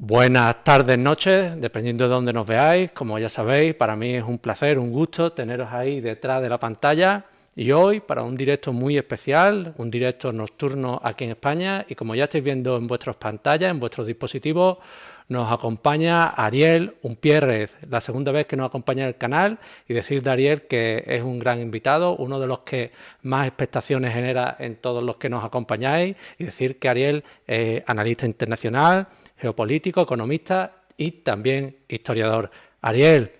Buenas tardes, noches, dependiendo de dónde nos veáis. Como ya sabéis, para mí es un placer, un gusto teneros ahí detrás de la pantalla. Y hoy, para un directo muy especial, un directo nocturno aquí en España. Y como ya estáis viendo en vuestras pantallas, en vuestros dispositivos, nos acompaña Ariel Umpierrez, la segunda vez que nos acompaña en el canal. Y decir de Ariel que es un gran invitado, uno de los que más expectaciones genera en todos los que nos acompañáis. Y decir que Ariel es analista internacional, geopolítico, economista y también historiador. Ariel,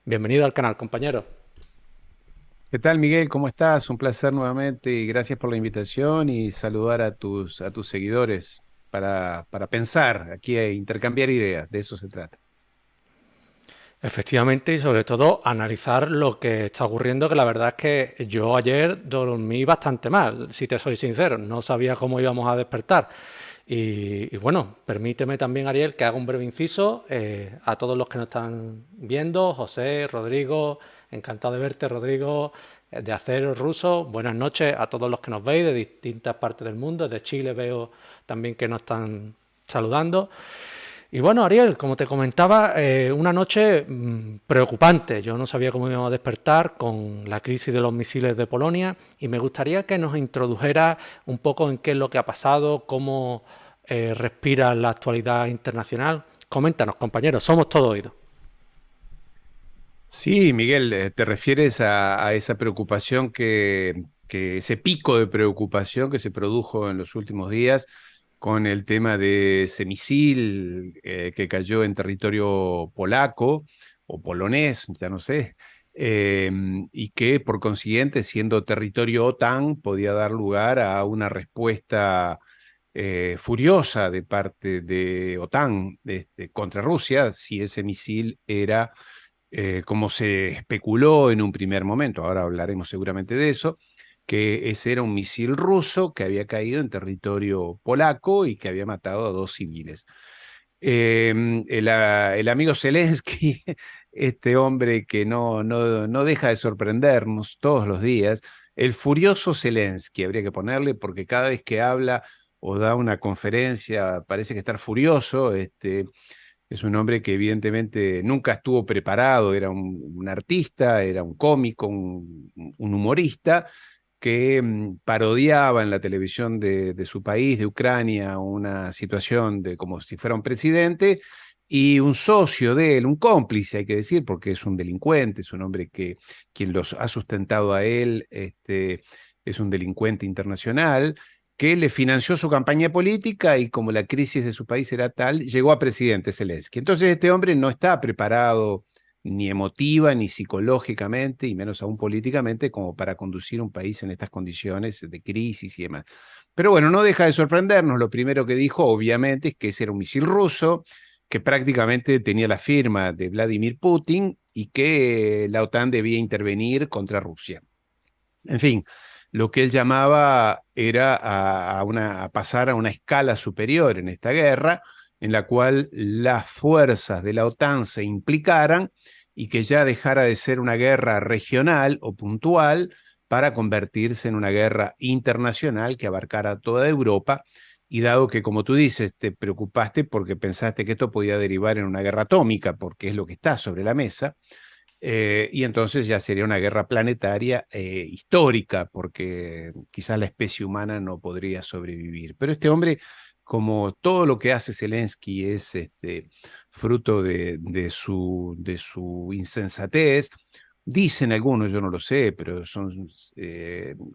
bienvenido al canal, compañero. ¿Qué tal, Miguel? ¿Cómo estás? Un placer nuevamente y gracias por la invitación y saludar a tus seguidores para pensar aquí e intercambiar ideas. De eso se trata. Efectivamente, y sobre todo analizar lo que está ocurriendo, que la verdad es que yo ayer dormí bastante mal, si te soy sincero, no sabía cómo íbamos a despertar. Y bueno, permíteme también, Ariel, que haga un breve inciso a todos los que nos están viendo, José, Rodrigo, encantado de verte, Rodrigo, de Acero Ruso, buenas noches a todos los que nos veis de distintas partes del mundo, de Chile veo también que nos están saludando. Y bueno, Ariel, como te comentaba, una noche preocupante. Yo no sabía cómo íbamos a despertar con la crisis de los misiles de Polonia y me gustaría que nos introdujera un poco en qué es lo que ha pasado, cómo respira la actualidad internacional. Coméntanos, compañeros, somos todo oídos. Sí, Miguel, te refieres a esa preocupación ese pico de preocupación que se produjo en los últimos días con el tema de ese misil que cayó en territorio polaco o polonés, ya no sé, eh, y que por consiguiente, siendo territorio OTAN, podía dar lugar a una respuesta furiosa de parte de OTAN contra Rusia si ese misil era como se especuló en un primer momento, ahora hablaremos seguramente de eso, que ese era un misil ruso que había caído en territorio polaco y que había matado a dos civiles. El amigo Zelensky, este hombre que no deja de sorprendernos todos los días, el furioso Zelensky, habría que ponerle, porque cada vez que habla o da una conferencia parece que estar furioso. Es un hombre que evidentemente nunca estuvo preparado, era un artista, era un cómico, un humorista que parodiaba en la televisión de su país, de Ucrania, una situación de como si fuera un presidente y un socio de él, un cómplice, hay que decir, porque es un delincuente, es un hombre que quien los ha sustentado a él, es un delincuente internacional que le financió su campaña política y como la crisis de su país era tal, llegó a presidente Zelensky. Entonces este hombre no está preparado ni emotiva, ni psicológicamente, y menos aún políticamente, como para conducir un país en estas condiciones de crisis y demás. Pero bueno, no deja de sorprendernos. Lo primero que dijo, obviamente, es que ese era un misil ruso, que prácticamente tenía la firma de Vladimir Putin y que la OTAN debía intervenir contra Rusia. En fin, lo que él llamaba era a pasar a una escala superior en esta guerra, en la cual las fuerzas de la OTAN se implicaran y que ya dejara de ser una guerra regional o puntual para convertirse en una guerra internacional que abarcara toda Europa. Y dado que, como tú dices, te preocupaste porque pensaste que esto podía derivar en una guerra atómica, porque es lo que está sobre la mesa, y entonces ya sería una guerra planetaria histórica, porque quizás la especie humana no podría sobrevivir. Pero este hombre, como todo lo que hace Zelensky es fruto de su insensatez, dicen algunos, yo no lo sé, pero son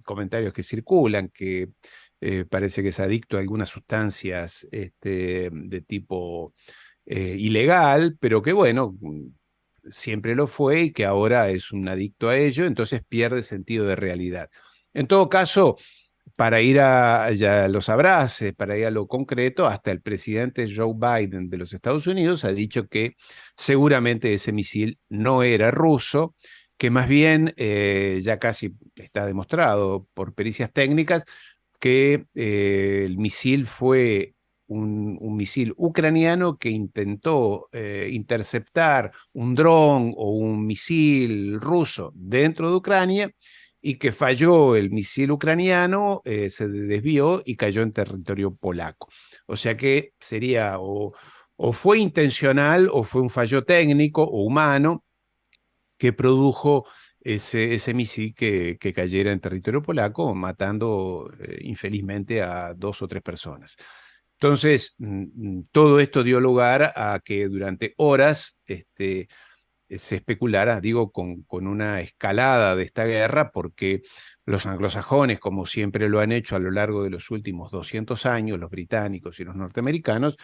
comentarios que circulan, que parece que es adicto a algunas sustancias de tipo ilegal, pero que bueno, siempre lo fue y que ahora es un adicto a ello, entonces pierde sentido de realidad. En todo caso, para ir ya lo sabrás, para ir a lo concreto, hasta el presidente Joe Biden de los Estados Unidos ha dicho que seguramente ese misil no era ruso, que más bien ya casi está demostrado por pericias técnicas que el misil fue un misil ucraniano que intentó interceptar un dron o un misil ruso dentro de Ucrania y que falló el misil ucraniano, se desvió y cayó en territorio polaco. O sea que sería o fue intencional o fue un fallo técnico o humano que produjo ese misil que cayera en territorio polaco, matando infelizmente a 2 o 3 personas. Entonces, todo esto dio lugar a que durante horas se especulara, digo, con una escalada de esta guerra, porque los anglosajones, como siempre lo han hecho a lo largo de los últimos 200 años, los británicos y los norteamericanos,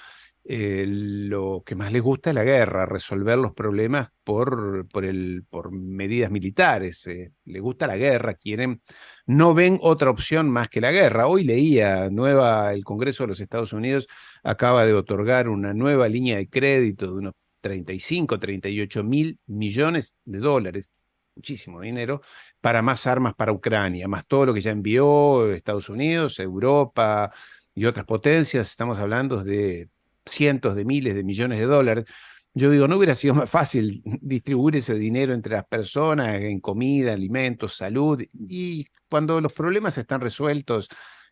lo que más les gusta es la guerra, resolver los problemas por medidas militares. Les gusta la guerra, quieren, no ven otra opción más que la guerra. Hoy leía, el Congreso de los Estados Unidos acaba de otorgar una nueva línea de crédito de unos 35, 38 mil millones de dólares, muchísimo dinero, para más armas para Ucrania, más todo lo que ya envió Estados Unidos, Europa y otras potencias. Estamos hablando de cientos de miles de millones de dólares. Yo digo, ¿no hubiera sido más fácil distribuir ese dinero entre las personas en comida, alimentos, salud? Y cuando los problemas están resueltos,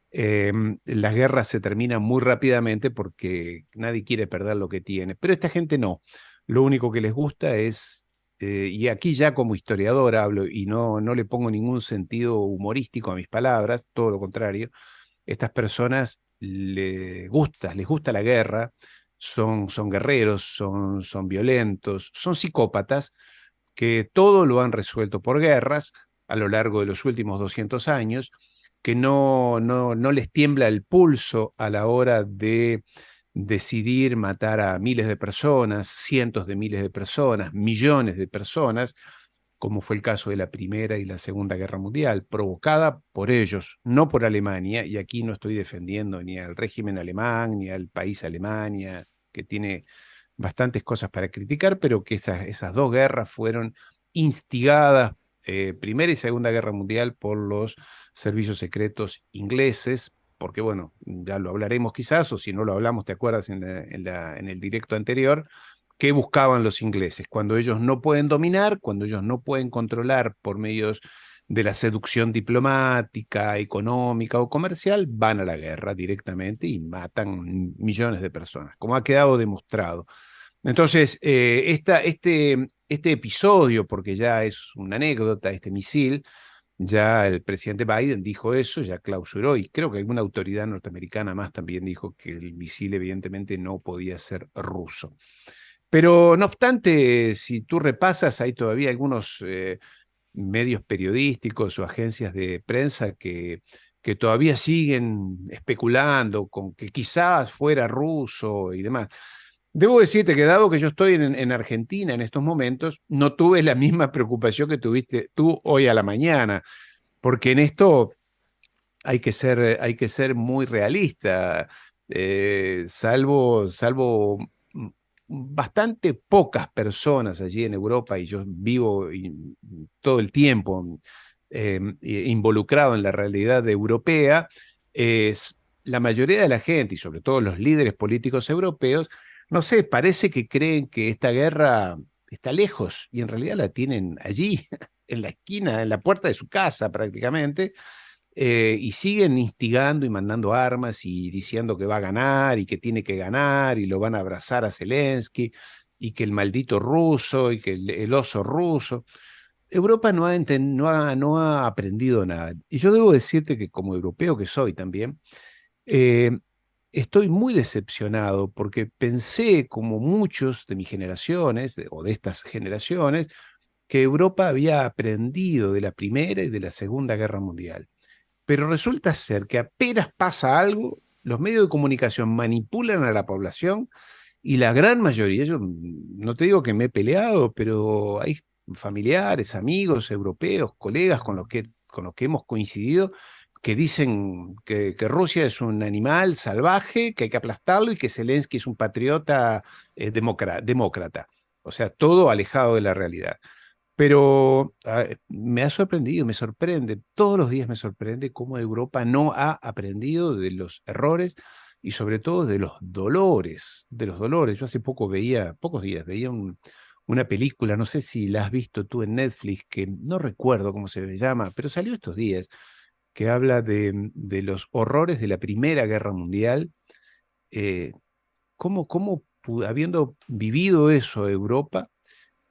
las guerras se terminan muy rápidamente porque nadie quiere perder lo que tiene. Pero esta gente no. Lo único que les gusta es, y aquí ya como historiador hablo y no le pongo ningún sentido humorístico a mis palabras, todo lo contrario, estas personas les gusta la guerra, son guerreros, son violentos, son psicópatas que todo lo han resuelto por guerras a lo largo de los últimos 200 años, que no les tiembla el pulso a la hora de decidir matar a miles de personas, cientos de miles de personas, millones de personas, como fue el caso de la Primera y la Segunda Guerra Mundial, provocada por ellos, no por Alemania, y aquí no estoy defendiendo ni al régimen alemán, ni al país Alemania, que tiene bastantes cosas para criticar, pero que esas dos guerras fueron instigadas, Primera y Segunda Guerra Mundial, por los servicios secretos ingleses, porque bueno, ya lo hablaremos quizás, o si no lo hablamos, ¿te acuerdas en el directo anterior? ¿Qué buscaban los ingleses? Cuando ellos no pueden dominar, cuando ellos no pueden controlar por medios de la seducción diplomática, económica o comercial, van a la guerra directamente y matan millones de personas, como ha quedado demostrado. Entonces, este episodio, porque ya es una anécdota, este misil, ya el presidente Biden dijo eso, ya clausuró, y creo que alguna autoridad norteamericana más también dijo que el misil evidentemente no podía ser ruso. Pero no obstante, si tú repasas, hay todavía algunos medios periodísticos o agencias de prensa que todavía siguen especulando con que quizás fuera ruso y demás. Debo decirte que dado que yo estoy en Argentina en estos momentos, no tuve la misma preocupación que tuviste tú hoy a la mañana, porque en esto hay que ser muy realista, salvo bastante pocas personas allí en Europa, y yo vivo todo el tiempo involucrado en la realidad europea. La mayoría de la gente, y sobre todo los líderes políticos europeos, no sé, parece que creen que esta guerra está lejos y en realidad la tienen allí, en la esquina, en la puerta de su casa prácticamente, y siguen instigando y mandando armas y diciendo que va a ganar y que tiene que ganar y lo van a abrazar a Zelensky y que el maldito ruso y que el oso ruso. Europa no ha aprendido nada. Y yo debo decirte que como europeo que soy también, eh, estoy muy decepcionado porque pensé, como muchos de mis generaciones o de estas generaciones, que Europa había aprendido de la Primera y de la Segunda Guerra Mundial. Pero resulta ser que apenas pasa algo, los medios de comunicación manipulan a la población y la gran mayoría, yo no te digo que me he peleado, pero hay familiares, amigos europeos, colegas con los que hemos coincidido, que dicen que Rusia es un animal salvaje, que hay que aplastarlo y que Zelensky es un patriota demócrata. O sea, todo alejado de la realidad. Pero me ha sorprendido, me sorprende, todos los días me sorprende cómo Europa no ha aprendido de los errores y sobre todo de los dolores, de los dolores. Yo hace poco veía, pocos días, veía una película, no sé si la has visto tú en Netflix, que no recuerdo cómo se llama, pero salió estos días, que habla de los horrores de la Primera Guerra Mundial. eh, ¿Cómo habiendo vivido eso Europa,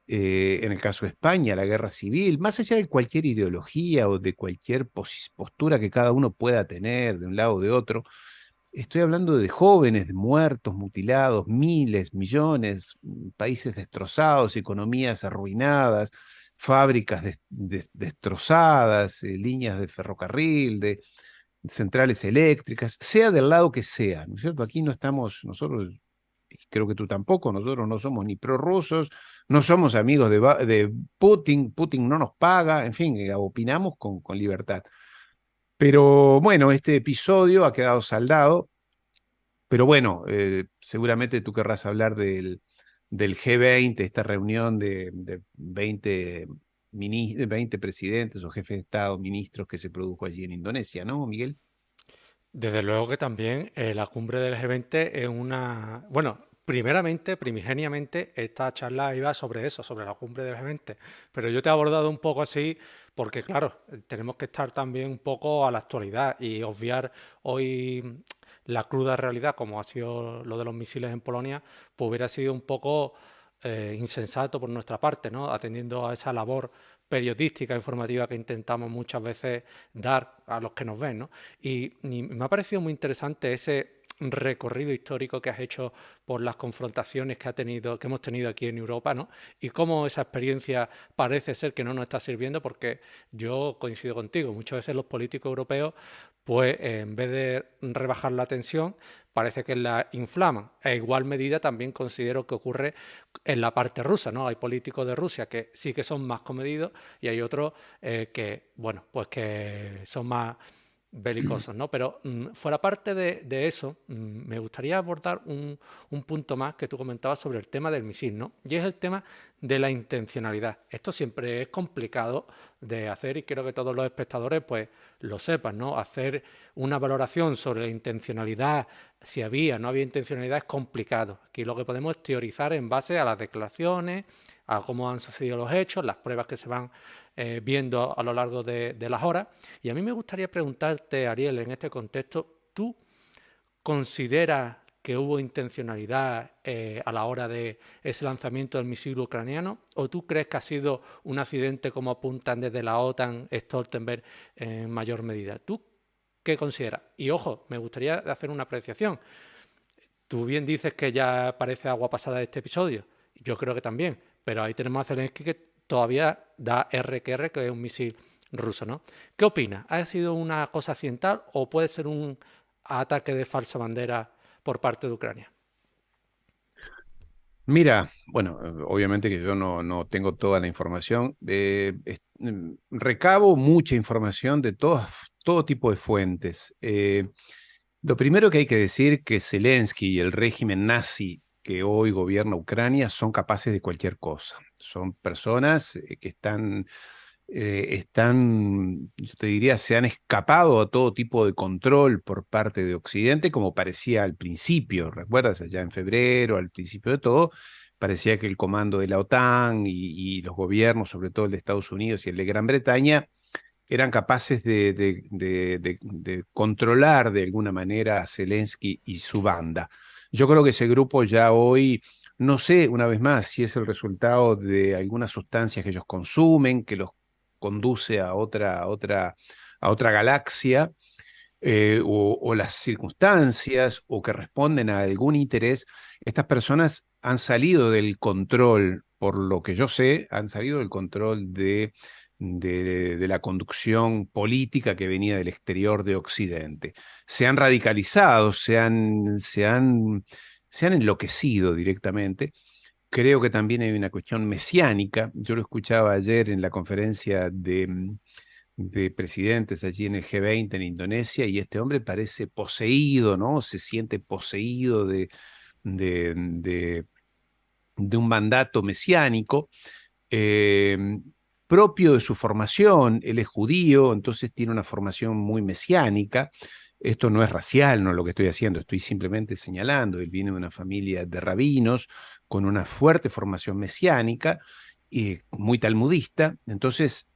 en el caso de España, la guerra civil, más allá de cualquier ideología o de cualquier postura que cada uno pueda tener de un lado o de otro, estoy hablando de jóvenes, de muertos, mutilados, miles, millones, países destrozados, economías arruinadas, fábricas destrozadas, líneas de ferrocarril, de centrales eléctricas, sea del lado que sea, ¿no es cierto? Aquí no estamos, nosotros, y creo que tú tampoco, nosotros no somos ni prorrusos, no somos amigos de Putin, Putin no nos paga, en fin, opinamos con libertad. Pero bueno, este episodio ha quedado saldado, pero bueno, seguramente tú querrás hablar del G20, esta reunión de 20 presidentes o jefes de Estado, ministros que se produjo allí en Indonesia, ¿no, Miguel? Desde luego que también la cumbre del G20 es una... Bueno, primeramente, primigeniamente, esta charla iba sobre eso, sobre la cumbre del G20, pero yo te he abordado un poco así porque, claro, tenemos que estar también un poco a la actualidad y obviar hoy la cruda realidad, como ha sido lo de los misiles en Polonia, pues hubiera sido un poco insensato por nuestra parte, ¿no? Atendiendo a esa labor periodística, informativa que intentamos muchas veces dar a los que nos ven, ¿no? Y me ha parecido muy interesante ese recorrido histórico que has hecho por las confrontaciones que que hemos tenido aquí en Europa, ¿no? Y cómo esa experiencia parece ser que no nos está sirviendo, porque yo coincido contigo, muchas veces los políticos europeos, pues en vez de rebajar la tensión, parece que la inflaman. E igual medida también considero que ocurre en la parte rusa, ¿no? Hay políticos de Rusia que sí que son más comedidos y hay otros que, bueno, pues que son más belicosos, ¿no? Pero fuera parte de eso, me gustaría abordar un punto más que tú comentabas sobre el tema del misil, ¿no? Y es el tema de la intencionalidad. Esto siempre es complicado de hacer y quiero que todos los espectadores pues lo sepan, ¿no? Hacer una valoración sobre la intencionalidad, si había o no había intencionalidad, es complicado. Aquí lo que podemos es teorizar en base a las declaraciones, a cómo han sucedido los hechos, las pruebas que se van viendo a lo largo de las horas. Y a mí me gustaría preguntarte, Ariel, en este contexto, ¿tú consideras que hubo intencionalidad a la hora de ese lanzamiento del misil ucraniano? ¿O tú crees que ha sido un accidente como apuntan desde la OTAN, Stoltenberg, en mayor medida? ¿Tú qué consideras? Y ojo, me gustaría hacer una apreciación. Tú bien dices que ya parece agua pasada este episodio. Yo creo que también. Pero ahí tenemos a Zelensky que todavía da R que es un misil ruso, ¿no? ¿Qué opinas? ¿Ha sido una cosa accidental o puede ser un ataque de falsa bandera por parte de Ucrania? Mira, bueno, obviamente que yo no tengo toda la información. Recabo mucha información de todo tipo de fuentes. Lo primero que hay que decir que Zelensky y el régimen nazi que hoy gobierna Ucrania son capaces de cualquier cosa. Son personas que yo te diría, se han escapado a todo tipo de control por parte de Occidente, como parecía al principio. ¿Recuerdas? Allá en febrero, al principio de todo, parecía que el comando de la OTAN y los gobiernos, sobre todo el de Estados Unidos y el de Gran Bretaña, eran capaces de controlar de alguna manera a Zelensky y su banda. Yo creo que ese grupo ya hoy, no sé, una vez más, si es el resultado de algunas sustancias que ellos consumen, que los conduce a otra galaxia, o las circunstancias, o que responden a algún interés. Estas personas han salido del control, por lo que yo sé, han salido del control de la conducción política que venía del exterior de Occidente. Se han radicalizado, se han enloquecido directamente. Creo que también hay una cuestión mesiánica. Yo lo escuchaba ayer en la conferencia de presidentes allí en el G20 en Indonesia, y este hombre parece poseído, ¿no? Se siente poseído de, de, de un mandato mesiánico eh, propio de su formación. Él es judío, entonces tiene una formación muy mesiánica. Esto no es racial, no es lo que estoy haciendo, estoy simplemente señalando. Él viene de una familia de rabinos con una fuerte formación mesiánica y muy talmudista. Entonces,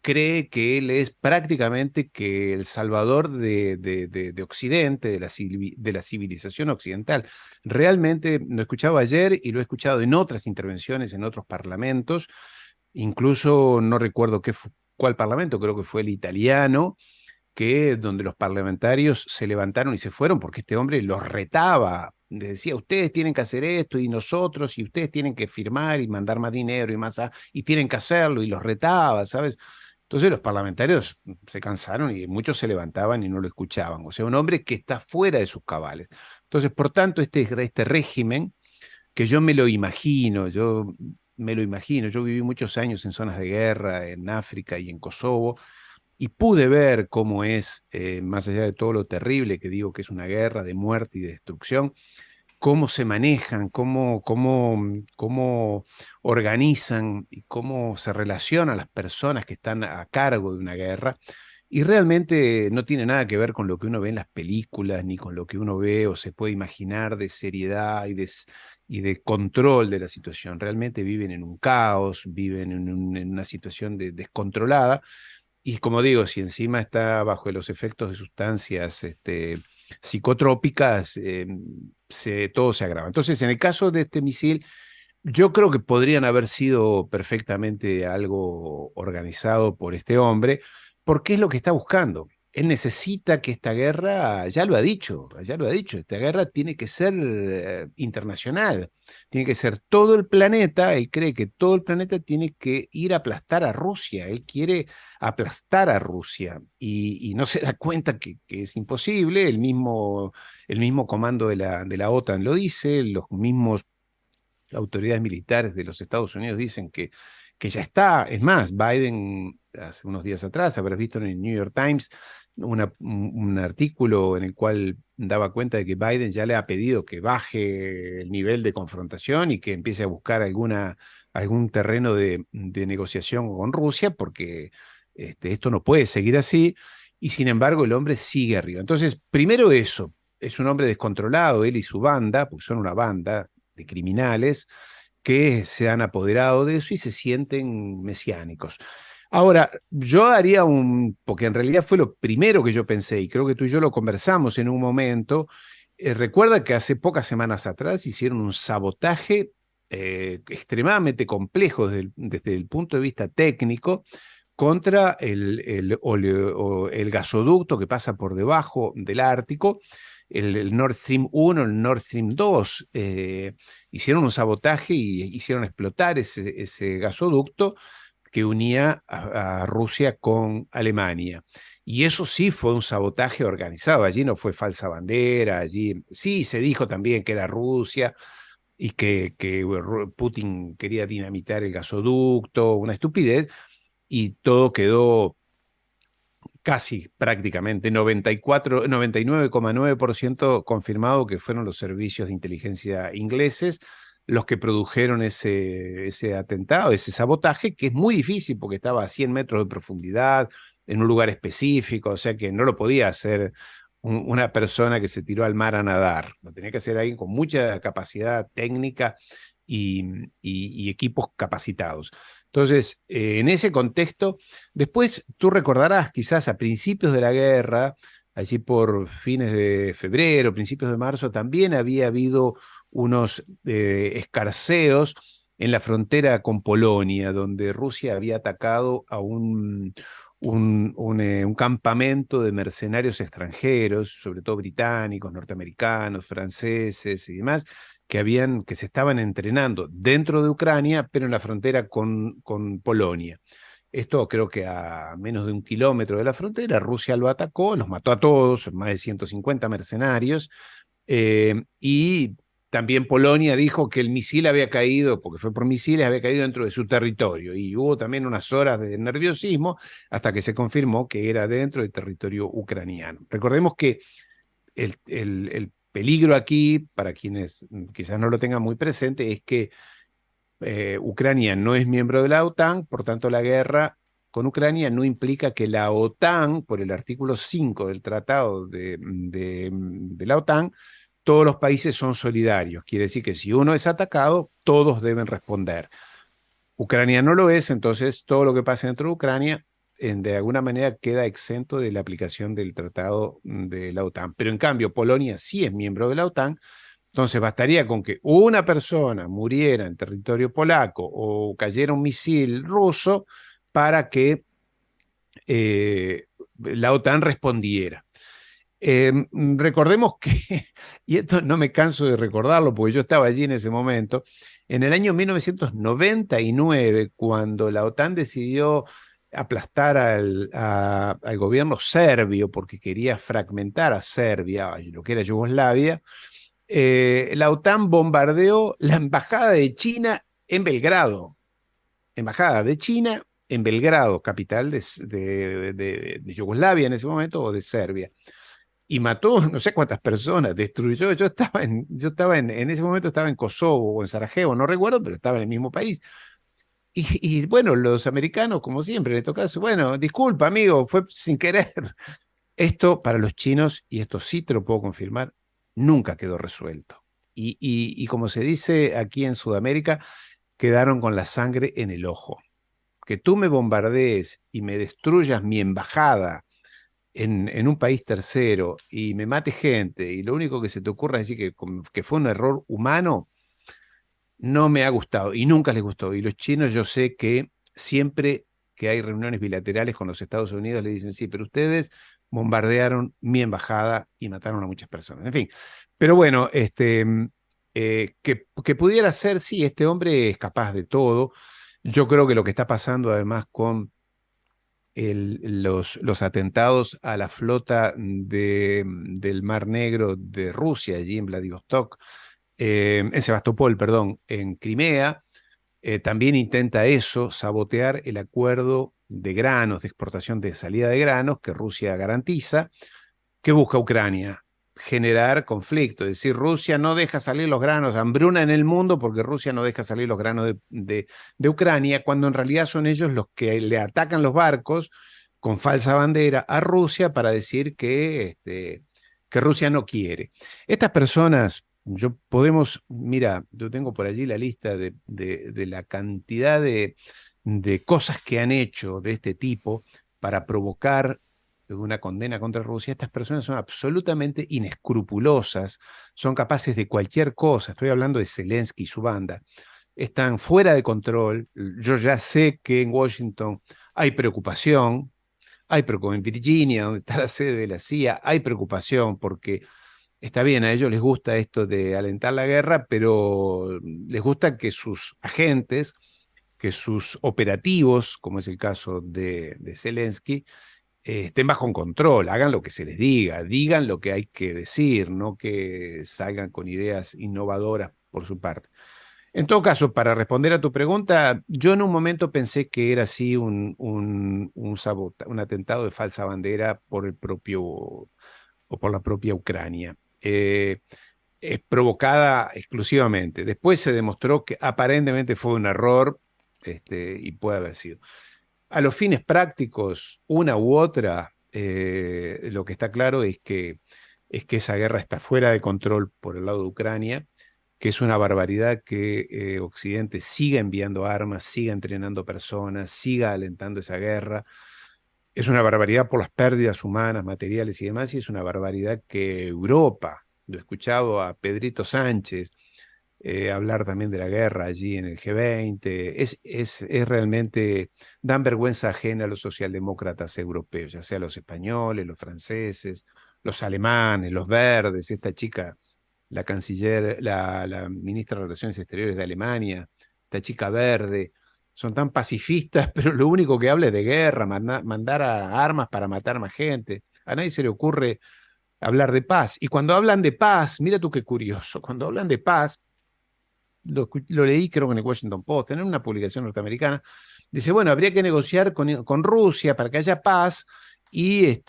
cree que él es prácticamente que el salvador de Occidente, de la civilización occidental. Realmente lo he escuchado ayer y lo he escuchado en otras intervenciones, en otros parlamentos, incluso no recuerdo cuál parlamento, creo que fue el italiano, donde los parlamentarios se levantaron y se fueron porque este hombre los retaba. Les decía, ustedes tienen que hacer esto y nosotros, y ustedes tienen que firmar y mandar más dinero y y tienen que hacerlo, y los retaba, ¿sabes? Entonces los parlamentarios se cansaron y muchos se levantaban y no lo escuchaban. O sea, un hombre que está fuera de sus cabales. Entonces, por tanto, este régimen, que yo me lo imagino, yo viví muchos años en zonas de guerra, en África y en Kosovo, y pude ver cómo es, más allá de todo lo terrible que digo que es una guerra de muerte y de destrucción, cómo se manejan, cómo organizan y cómo se relacionan las personas que están a cargo de una guerra. Y realmente no tiene nada que ver con lo que uno ve en las películas, ni con lo que uno ve o se puede imaginar de seriedad y de control de la situación. Realmente viven en un caos, viven en una situación descontrolada. Y como digo, si encima está bajo los efectos de sustancias psicotrópicas, todo se agrava. Entonces, en el caso de este misil, yo creo que podrían haber sido perfectamente algo organizado por este hombre, porque es lo que está buscando. Él necesita que esta guerra, ya lo ha dicho, esta guerra tiene que ser internacional, tiene que ser todo el planeta, él cree que todo el planeta tiene que ir a aplastar a Rusia, él quiere aplastar a Rusia y no se da cuenta que es imposible, el mismo comando de la OTAN lo dice, los mismos autoridades militares de los Estados Unidos dicen que ya está. Es más, Biden, hace unos días atrás, habrás visto en el New York Times un artículo en el cual daba cuenta de que Biden ya le ha pedido que baje el nivel de confrontación y que empiece a buscar algún terreno de negociación con Rusia, porque esto no puede seguir así. Y sin embargo, el hombre sigue arriba. Entonces, primero eso, es un hombre descontrolado, él y su banda, porque son una banda de criminales que se han apoderado de eso y se sienten mesiánicos. Ahora, yo haría porque en realidad fue lo primero que yo pensé, y creo que tú y yo lo conversamos en un momento. Recuerda que hace pocas semanas atrás hicieron un sabotaje extremadamente complejo desde el punto de vista técnico contra el gasoducto que pasa por debajo del Ártico, el Nord Stream 1, el Nord Stream 2. Hicieron un sabotaje y hicieron explotar ese gasoducto que unía a Rusia con Alemania. Y eso sí fue un sabotaje organizado, allí no fue falsa bandera, allí sí se dijo también que era Rusia y que Putin quería dinamitar el gasoducto, una estupidez, y todo quedó casi prácticamente 99,9% confirmado que fueron los servicios de inteligencia ingleses los que produjeron ese atentado, ese sabotaje, que es muy difícil porque estaba a 100 metros de profundidad, en un lugar específico, o sea que no lo podía hacer una persona que se tiró al mar a nadar, lo tenía que hacer alguien con mucha capacidad técnica y equipos capacitados. Entonces, en ese contexto, después tú recordarás quizás a principios de la guerra, allí por fines de febrero, principios de marzo, también había habido unos escarceos en la frontera con Polonia, donde Rusia había atacado a un campamento de mercenarios extranjeros, sobre todo británicos, norteamericanos, franceses y demás, que se estaban entrenando dentro de Ucrania, pero en la frontera con Polonia. Esto creo que a menos de 1 kilómetro de la frontera, Rusia lo atacó, los mató a todos, más de 150 mercenarios, y también Polonia dijo que el misil había caído, porque fue por misiles, había caído dentro de su territorio. Y hubo también unas horas de nerviosismo hasta que se confirmó que era dentro del territorio ucraniano. Recordemos que el peligro aquí, para quienes quizás no lo tengan muy presente, es que Ucrania no es miembro de la OTAN, por tanto la guerra con Ucrania no implica que la OTAN, por el artículo 5 del tratado de la OTAN, todos los países son solidarios. Quiere decir que si uno es atacado, todos deben responder. Ucrania no lo es, entonces todo lo que pase dentro de Ucrania de alguna manera queda exento de la aplicación del tratado de la OTAN. Pero en cambio, Polonia sí es miembro de la OTAN, entonces bastaría con que una persona muriera en territorio polaco o cayera un misil ruso para que la OTAN respondiera. Recordemos que, y esto no me canso de recordarlo porque yo estaba allí en ese momento, en el año 1999, cuando la OTAN decidió aplastar al gobierno serbio porque quería fragmentar a Serbia, lo que era Yugoslavia, la OTAN bombardeó la embajada de China en Belgrado. Embajada de China en Belgrado, capital de Yugoslavia en ese momento, o de Serbia. Y mató no sé cuántas personas, destruyó. En ese momento estaba en Kosovo o en Sarajevo, no recuerdo, pero estaba en el mismo país. Y bueno, los americanos, como siempre, le tocaba, bueno, disculpa, amigo, fue sin querer. Esto para los chinos, y esto sí te lo puedo confirmar, nunca quedó resuelto. Y como se dice aquí en Sudamérica, quedaron con la sangre en el ojo. Que tú me bombardees y me destruyas mi embajada en un país tercero y me mate gente y lo único que se te ocurra es decir que fue un error humano, no me ha gustado y nunca les gustó. Y los chinos yo sé que siempre que hay reuniones bilaterales con los Estados Unidos le dicen, sí, pero ustedes bombardearon mi embajada y mataron a muchas personas. En fin, pero bueno, que pudiera ser, sí, este hombre es capaz de todo. Yo creo que lo que está pasando además con los atentados a la flota del Mar Negro de Rusia, allí en Vladivostok, en Sebastopol, perdón, en Crimea, también intenta eso, sabotear el acuerdo de granos, de exportación de salida de granos que Rusia garantiza, que busca Ucrania. Generar conflicto, es decir, Rusia no deja salir los granos, hambruna en el mundo porque Rusia no deja salir los granos de Ucrania, cuando en realidad son ellos los que le atacan los barcos con falsa bandera a Rusia para decir que Rusia no quiere. Estas personas, mira, yo tengo por allí la lista de la cantidad de cosas que han hecho de este tipo para provocar una condena contra Rusia. Estas personas son absolutamente inescrupulosas, son capaces de cualquier cosa. Estoy hablando de Zelensky y su banda. Están fuera de control. Yo ya sé que en Washington hay preocupación, en Virginia, donde está la sede de la CIA, hay preocupación porque está bien, a ellos les gusta esto de alentar la guerra, pero les gusta que sus agentes, que sus operativos, como es el caso de Zelensky, estén bajo control, hagan lo que se les diga, digan lo que hay que decir, no que salgan con ideas innovadoras por su parte. En todo caso, para responder a tu pregunta, yo en un momento pensé que era así un atentado de falsa bandera por el propio o por la propia Ucrania. Es provocada exclusivamente. Después se demostró que aparentemente fue un error y puede haber sido. A los fines prácticos, una u otra, lo que está claro es que esa guerra está fuera de control por el lado de Ucrania, que es una barbaridad que Occidente siga enviando armas, siga entrenando personas, siga alentando esa guerra. Es una barbaridad por las pérdidas humanas, materiales y demás, y es una barbaridad que Europa, lo he escuchado a Pedrito Sánchez, hablar también de la guerra allí en el G20, es realmente, dan vergüenza ajena a los socialdemócratas europeos, ya sea los españoles, los franceses, los alemanes, los verdes, esta chica, la canciller, la ministra de Relaciones Exteriores de Alemania, esta chica verde, son tan pacifistas, pero lo único que habla es de guerra, mandar a armas para matar más gente. A nadie se le ocurre hablar de paz. Y cuando hablan de paz, mira tú qué curioso, cuando hablan de paz, lo leí creo que en el Washington Post, en una publicación norteamericana, dice, bueno, habría que negociar con Rusia para que haya paz y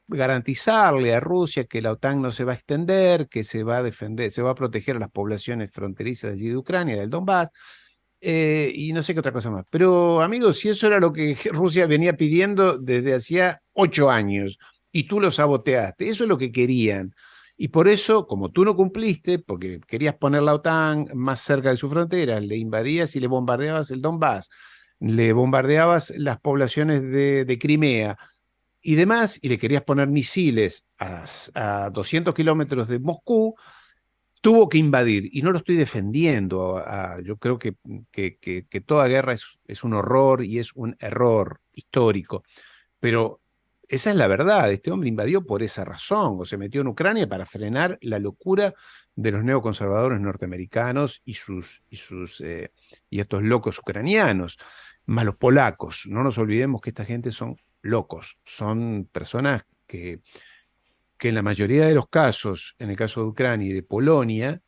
garantizarle a Rusia que la OTAN no se va a extender, que se va a defender, se va a proteger a las poblaciones fronterizas allí de Ucrania, del Donbass, y no sé qué otra cosa más. Pero amigos, si eso era lo que Rusia venía pidiendo desde hacía 8 años y tú lo saboteaste, eso es lo que querían. Y por eso, como tú no cumpliste, porque querías poner la OTAN más cerca de su frontera, le invadías y le bombardeabas el Donbass, le bombardeabas las poblaciones de Crimea y demás, y le querías poner misiles a 200 kilómetros de Moscú, tuvo que invadir, y no lo estoy defendiendo. Yo creo que toda guerra es un horror y es un error histórico, pero esa es la verdad. Este hombre invadió por esa razón, o se metió en Ucrania para frenar la locura de los neoconservadores norteamericanos y estos locos ucranianos, más los polacos. No nos olvidemos que esta gente son locos, son personas que en la mayoría de los casos, en el caso de Ucrania y de Polonia,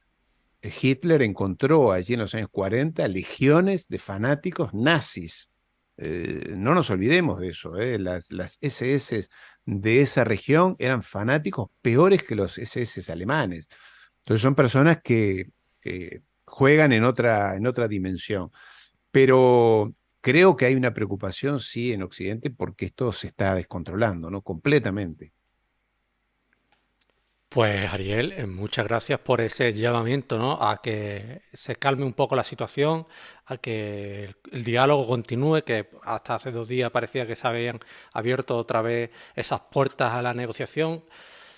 Hitler encontró allí en los años 40 legiones de fanáticos nazis. No nos olvidemos de eso. Las SS de esa región eran fanáticos peores que los SS alemanes. Entonces son personas que juegan en otra dimensión. Pero creo que hay una preocupación, sí, en Occidente porque esto se está descontrolando, ¿no? Completamente. Pues Ariel, muchas gracias por ese llamamiento, ¿no? A que se calme un poco la situación, a que el diálogo continúe, que hasta hace 2 días parecía que se habían abierto otra vez esas puertas a la negociación.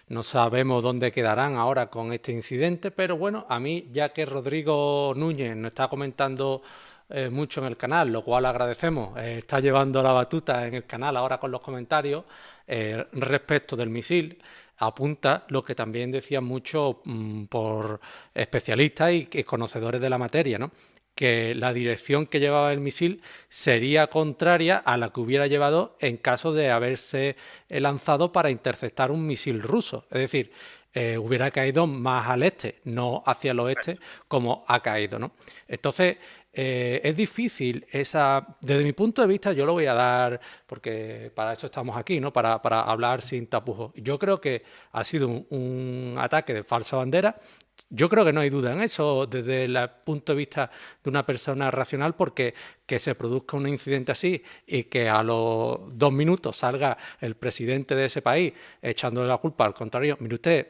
No sabemos dónde quedarán ahora con este incidente, pero bueno, a mí, ya que Rodrigo Núñez nos está comentando mucho en el canal, lo cual agradecemos, está llevando la batuta en el canal ahora con los comentarios respecto del misil, apunta lo que también decían muchos por especialistas y conocedores de la materia, ¿no? Que la dirección que llevaba el misil sería contraria a la que hubiera llevado en caso de haberse lanzado para interceptar un misil ruso. Es decir, hubiera caído más al este, no hacia el oeste como ha caído, ¿no? Entonces, es difícil esa, desde mi punto de vista, yo lo voy a dar, porque para eso estamos aquí, ¿no? Para hablar sin tapujos. Yo creo que ha sido un ataque de falsa bandera. Yo creo que no hay duda en eso desde el punto de vista de una persona racional, porque que se produzca un incidente así y que a los 2 minutos salga el presidente de ese país echándole la culpa al contrario. Mire usted,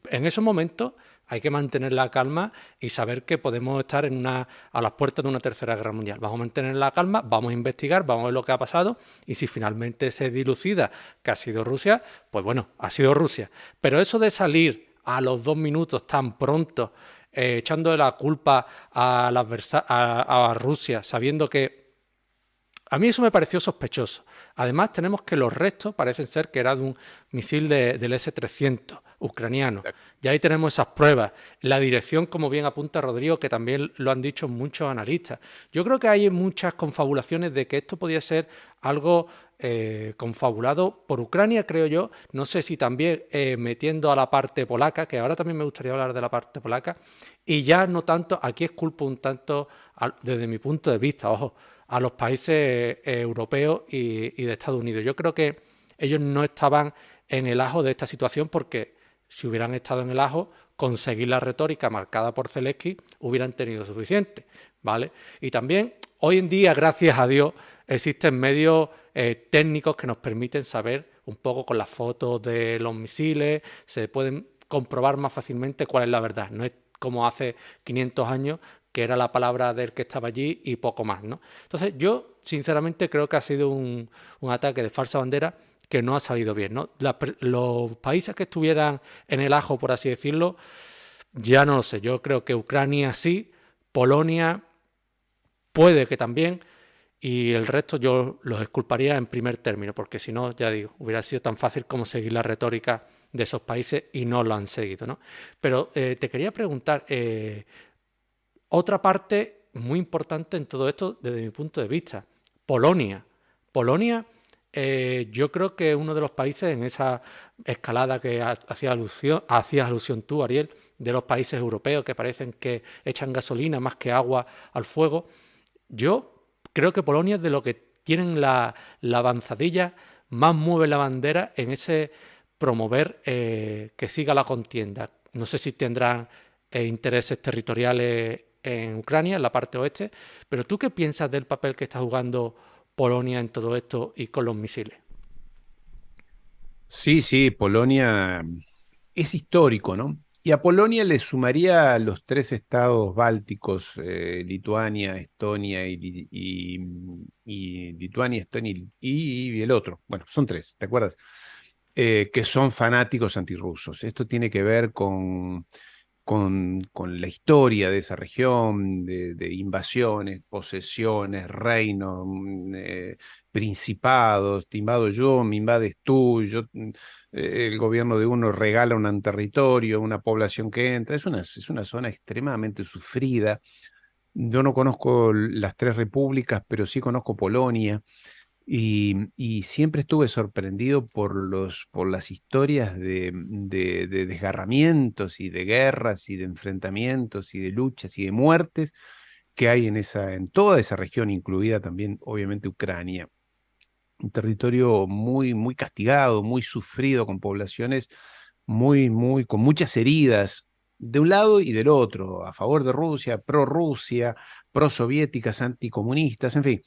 en esos momentos hay que mantener la calma y saber que podemos estar a las puertas de una tercera guerra mundial. Vamos a mantener la calma, vamos a investigar, vamos a ver lo que ha pasado y si finalmente se dilucida que ha sido Rusia, pues bueno, ha sido Rusia. Pero eso de salir a los 2 minutos tan pronto, echando la culpa a Rusia, sabiendo que a mí eso me pareció sospechoso. Además, tenemos que los restos parecen ser que era de un misil del S-300 ucraniano. Ya ahí tenemos esas pruebas. La dirección, como bien apunta Rodrigo, que también lo han dicho muchos analistas. Yo creo que hay muchas confabulaciones de que esto podía ser algo confabulado por Ucrania, creo yo. No sé si también metiendo a la parte polaca, que ahora también me gustaría hablar de la parte polaca. Y ya no tanto, aquí es culpa un tanto, desde mi punto de vista, ojo, a los países europeos y de Estados Unidos. Yo creo que ellos no estaban en el ajo de esta situación porque si hubieran estado en el ajo, conseguir la retórica marcada por Zelensky hubieran tenido suficiente, ¿vale? Y también, hoy en día, gracias a Dios, existen medios técnicos que nos permiten saber un poco con las fotos de los misiles, se pueden comprobar más fácilmente cuál es la verdad. No es como hace 500 años, que era la palabra del que estaba allí y poco más, ¿no? Entonces, yo sinceramente creo que ha sido un ataque de falsa bandera que no ha salido bien, ¿no? Los países que estuvieran en el ajo, por así decirlo, ya no lo sé. Yo creo que Ucrania sí, Polonia puede que también, y el resto yo los exculparía en primer término, porque si no, ya digo, hubiera sido tan fácil como seguir la retórica de esos países y no lo han seguido, ¿no? Pero te quería preguntar, otra parte muy importante en todo esto desde mi punto de vista, Polonia. Polonia, yo creo que es uno de los países en esa escalada que hacías alusión tú, Ariel, de los países europeos que parecen que echan gasolina más que agua al fuego. Yo creo que Polonia es de lo que tienen la avanzadilla, más mueve la bandera en ese promover que siga la contienda. No sé si tendrán intereses territoriales en Ucrania, en la parte oeste, pero ¿tú qué piensas del papel que está jugando Polonia en todo esto y con los misiles? Sí, sí, Polonia es histórico, ¿no? Y a Polonia le sumaría los tres estados bálticos, Lituania, Estonia y Lituania, Estonia y el otro. Bueno, son tres, ¿te acuerdas? Que son fanáticos antirrusos. Esto tiene que ver con la historia de esa región, de invasiones, posesiones, reinos, principados, te invado yo, me invades tú, el gobierno de uno regala un territorio, una población que entra, es una zona extremadamente sufrida. Yo no conozco las tres repúblicas, pero sí conozco Polonia. Y siempre estuve sorprendido por las historias de desgarramientos y de guerras y de enfrentamientos y de luchas y de muertes que hay en toda esa región, incluida también, obviamente, Ucrania. Un territorio muy, muy castigado, muy sufrido, con poblaciones con muchas heridas de un lado y del otro, a favor de Rusia, pro-soviéticas, anticomunistas, en fin.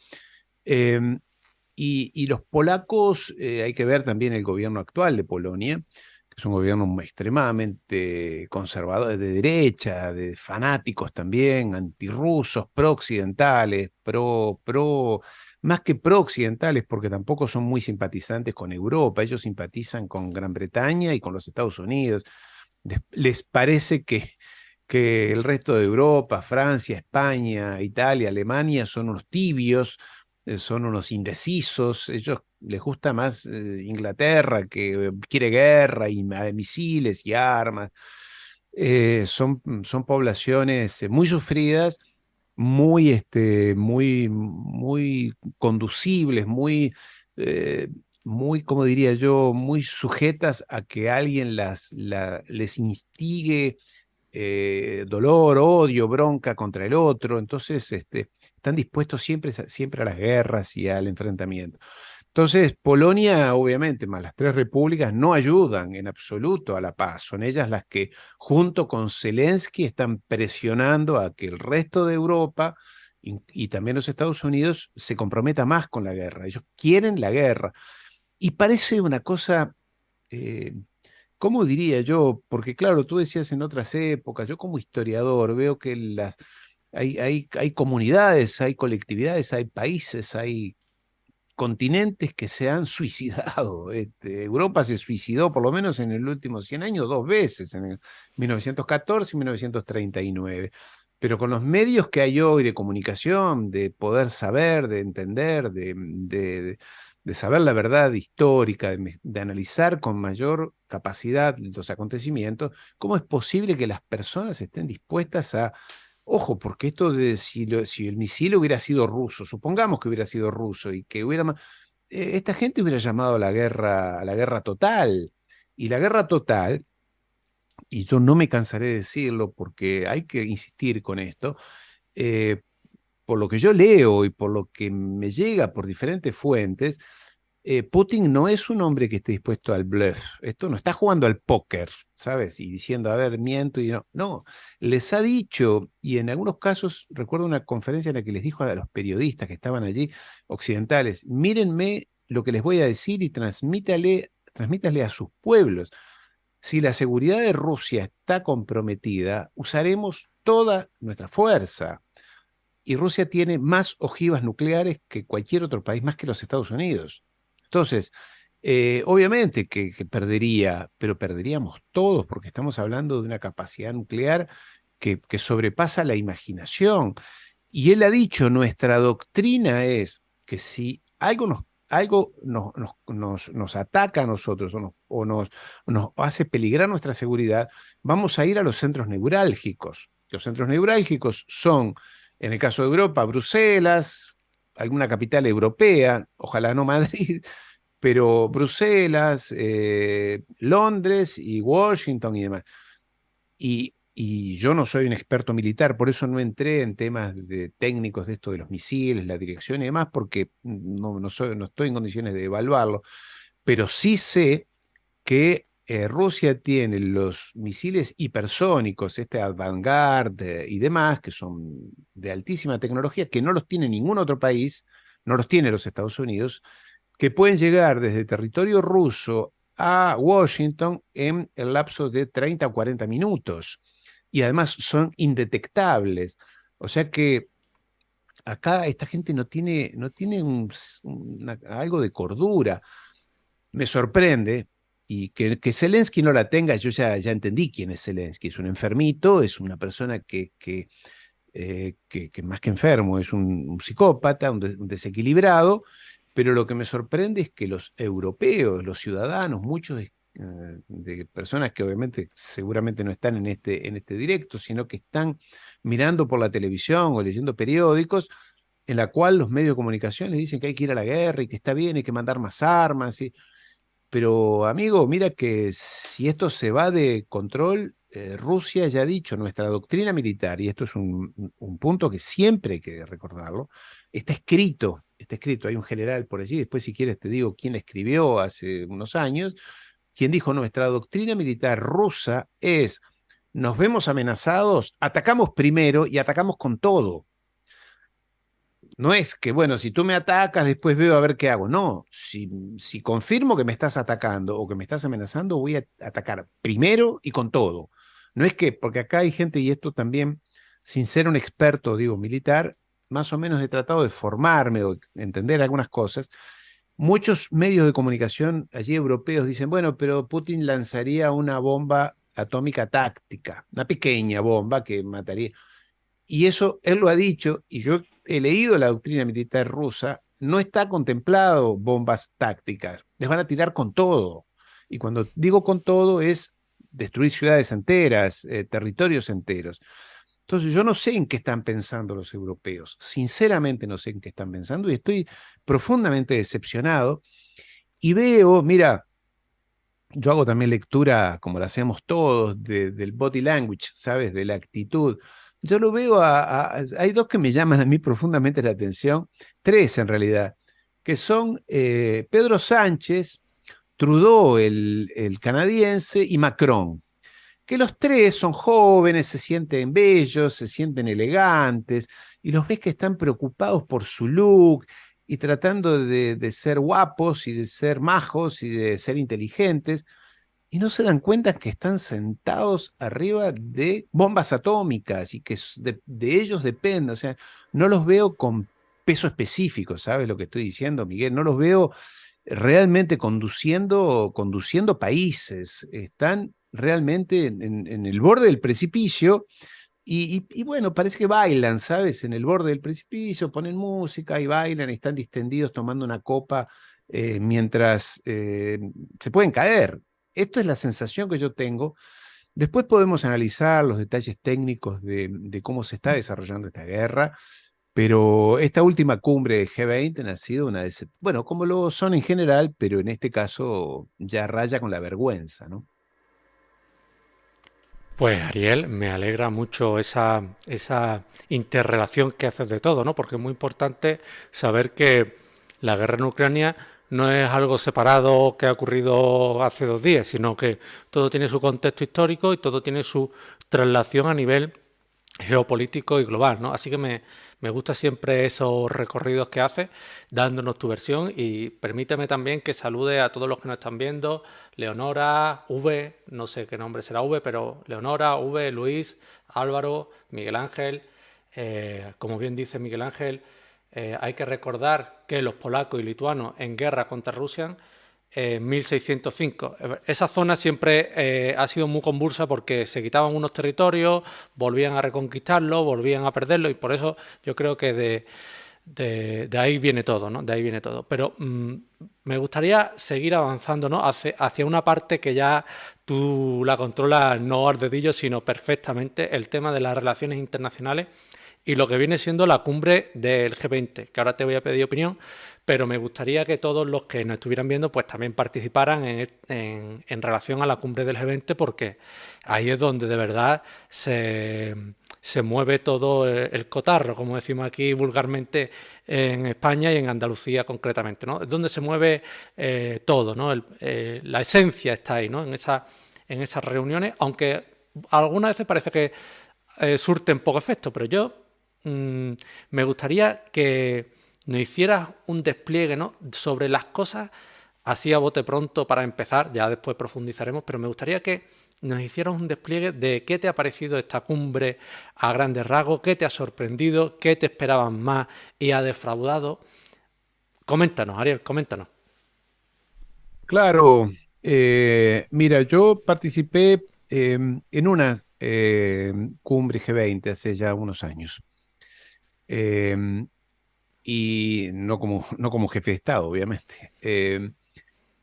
Em, y los polacos, hay que ver también el gobierno actual de Polonia, que es un gobierno extremadamente conservador, de derecha, de fanáticos también, antirrusos, pro-occidentales, más que pro-occidentales, porque tampoco son muy simpatizantes con Europa, ellos simpatizan con Gran Bretaña y con los Estados Unidos. Les parece que el resto de Europa, Francia, España, Italia, Alemania, son unos tibios, son unos indecisos. Ellos les gusta más Inglaterra, que quiere guerra y misiles y armas. Son poblaciones muy sufridas, muy conducibles, eh, muy, como diría yo, muy sujetas a que alguien les instigue dolor, odio, bronca contra el otro. Entonces, están dispuestos siempre a las guerras y al enfrentamiento. Entonces, Polonia, obviamente, más las tres repúblicas, no ayudan en absoluto a la paz. Son ellas las que, junto con Zelensky, están presionando a que el resto de Europa y también los Estados Unidos se comprometa más con la guerra. Ellos quieren la guerra. Y parece una cosa, eh, ¿cómo diría yo? Porque claro, tú decías en otras épocas, yo como historiador veo que hay comunidades, hay colectividades, hay países, hay continentes que se han suicidado. Europa se suicidó por lo menos en el último 100 años dos veces, en el 1914 y 1939. Pero con los medios que hay hoy de comunicación, de poder saber, de entender, de saber la verdad histórica, de analizar con mayor capacidad los acontecimientos, ¿cómo es posible que las personas estén dispuestas a... Ojo, porque esto de si el misil hubiera sido ruso, supongamos que hubiera sido ruso y que esta gente hubiera llamado a la guerra total. Y la guerra total, y yo no me cansaré de decirlo porque hay que insistir con esto, eh, por lo que yo leo y por lo que me llega por diferentes fuentes, Putin no es un hombre que esté dispuesto al bluff. Esto no está jugando al póker, ¿sabes? Y diciendo, a ver, miento y no. No, les ha dicho, y en algunos casos, recuerdo una conferencia en la que les dijo a los periodistas que estaban allí, occidentales, mírenme lo que les voy a decir y transmítale a sus pueblos. Si la seguridad de Rusia está comprometida, usaremos toda nuestra fuerza. Y Rusia tiene más ojivas nucleares que cualquier otro país, más que los Estados Unidos. Entonces, obviamente que perdería, pero perderíamos todos porque estamos hablando de una capacidad nuclear que sobrepasa la imaginación. Y él ha dicho, nuestra doctrina es que si algo nos ataca a nosotros o nos hace peligrar nuestra seguridad, vamos a ir a los centros neurálgicos. Los centros neurálgicos son, en el caso de Europa, Bruselas, alguna capital europea, ojalá no Madrid, pero Bruselas, Londres y Washington y demás. Y yo no soy un experto militar, por eso no entré en temas técnicos de esto de los misiles, la dirección y demás, porque no estoy en condiciones de evaluarlo, pero sí sé que Rusia tiene los misiles hipersónicos, Vanguard y demás, que son de altísima tecnología, que no los tiene ningún otro país, no los tiene los Estados Unidos, que pueden llegar desde territorio ruso a Washington en el lapso de 30 o 40 minutos. Y además son indetectables. O sea que acá esta gente no tiene algo de cordura. Me sorprende, y que Zelensky no la tenga, yo ya entendí quién es Zelensky. Es un enfermito, es una persona que más que enfermo, es un psicópata, un desequilibrado, pero lo que me sorprende es que los europeos, los ciudadanos, muchos de personas que obviamente seguramente no están en este directo, sino que están mirando por la televisión o leyendo periódicos, en la cual los medios de comunicación les dicen que hay que ir a la guerra y que está bien, hay que mandar más armas. Pero amigo, mira que si esto se va de control, Rusia ya ha dicho, nuestra doctrina militar, y esto es un punto que siempre hay que recordarlo, está escrito, hay un general por allí, después si quieres te digo quién escribió hace unos años, quien dijo, nuestra doctrina militar rusa es, nos vemos amenazados, atacamos primero y atacamos con todo. No es que, bueno, si tú me atacas, después veo a ver qué hago. No, si confirmo que me estás atacando o que me estás amenazando, voy a atacar primero y con todo. No es que, porque acá hay gente, y esto también, sin ser un experto, digo, militar, más o menos he tratado de formarme o entender algunas cosas. Muchos medios de comunicación allí europeos dicen, bueno, pero Putin lanzaría una bomba atómica táctica, una pequeña bomba que mataría. Y eso él lo ha dicho, y yo he leído la doctrina militar rusa, no está contemplado bombas tácticas, les van a tirar con todo. Y cuando digo con todo es destruir ciudades enteras, territorios enteros. Entonces yo no sé en qué están pensando los europeos, sinceramente no sé en qué están pensando y estoy profundamente decepcionado. Y veo, mira, yo hago también lectura, como la hacemos todos, del body language, ¿sabes? De la actitud. Yo lo veo hay dos que me llaman a mí profundamente la atención, tres en realidad, que son Pedro Sánchez, Trudeau, el canadiense, y Macron, que los tres son jóvenes, se sienten bellos, se sienten elegantes, y los ves que están preocupados por su look y tratando de ser guapos y de ser majos y de ser inteligentes y no se dan cuenta que están sentados arriba de bombas atómicas y que de ellos depende. O sea, no los veo con peso específico, ¿sabes lo que estoy diciendo, Miguel? No los veo realmente conduciendo países. Están realmente en el borde del precipicio y bueno, parece que bailan, ¿sabes? En el borde del precipicio, ponen música y bailan, están distendidos tomando una copa mientras se pueden caer. Esto es la sensación que yo tengo. Después podemos analizar los detalles técnicos de cómo se está desarrollando esta guerra, pero esta última cumbre de G20 ha sido una decepción, bueno, como lo son en general, pero en este caso ya raya con la vergüenza, ¿no? Pues Ariel, me alegra mucho esa interrelación que haces de todo, ¿no? Porque es muy importante saber que la guerra en Ucrania no es algo separado que ha ocurrido hace 2 días, sino que todo tiene su contexto histórico y todo tiene su traslación a nivel geopolítico y global, ¿no? Así que me gusta siempre esos recorridos que haces, dándonos tu versión y permíteme también que salude a todos los que nos están viendo, Leonora, V, no sé qué nombre será V, pero Leonora, V, Luis, Álvaro, Miguel Ángel, como bien dice Miguel Ángel, hay que recordar que los polacos y lituanos en guerra contra Rusia 1605. Esa zona siempre ha sido muy convulsa porque se quitaban unos territorios, volvían a reconquistarlos, volvían a perderlos y por eso yo creo que de ahí viene todo, ¿no? De ahí viene todo. Pero me gustaría seguir avanzando, ¿no? Hacia una parte que ya tú la controlas no al dedillo, sino perfectamente, el tema de las relaciones internacionales y lo que viene siendo la cumbre del G20, que ahora te voy a pedir opinión, pero me gustaría que todos los que nos estuvieran viendo pues también participaran en relación a la cumbre del G20 porque ahí es donde de verdad se mueve todo el cotarro, como decimos aquí vulgarmente en España y en Andalucía concretamente, ¿no? Es donde se mueve todo, ¿no? La esencia está ahí, ¿no? En esas reuniones, aunque algunas veces parece que surten poco efecto, pero yo me gustaría que nos hicieras un despliegue, ¿no? Sobre las cosas así a bote pronto para empezar, ya después profundizaremos, pero me gustaría que nos hicieras un despliegue de qué te ha parecido esta cumbre a grandes rasgos, qué te ha sorprendido, qué te esperaban más y ha defraudado. Coméntanos, Ariel, coméntanos. Claro, mira, yo participé en una cumbre G20 hace ya unos años. Em, y no como jefe de Estado, obviamente.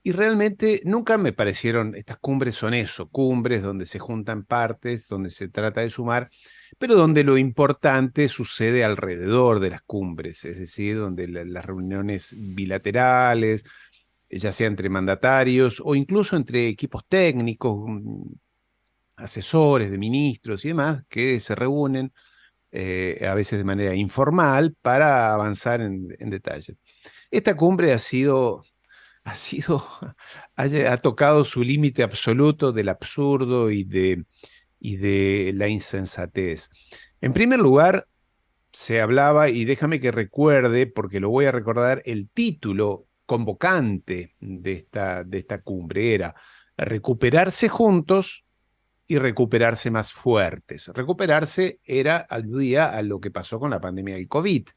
Y realmente nunca me parecieron, estas cumbres son eso, cumbres donde se juntan partes, donde se trata de sumar, pero donde lo importante sucede alrededor de las cumbres, es decir, donde las reuniones bilaterales, ya sea entre mandatarios o incluso entre equipos técnicos, asesores de ministros y demás, que se reúnen a veces de manera informal para avanzar en detalles. Esta cumbre ha sido, ha tocado su límite absoluto del absurdo y de la insensatez. En primer lugar, se hablaba, y déjame que recuerde, porque lo voy a recordar, el título convocante de esta cumbre era recuperarse juntos y recuperarse más fuertes. Recuperarse aludía a lo que pasó con la pandemia del COVID.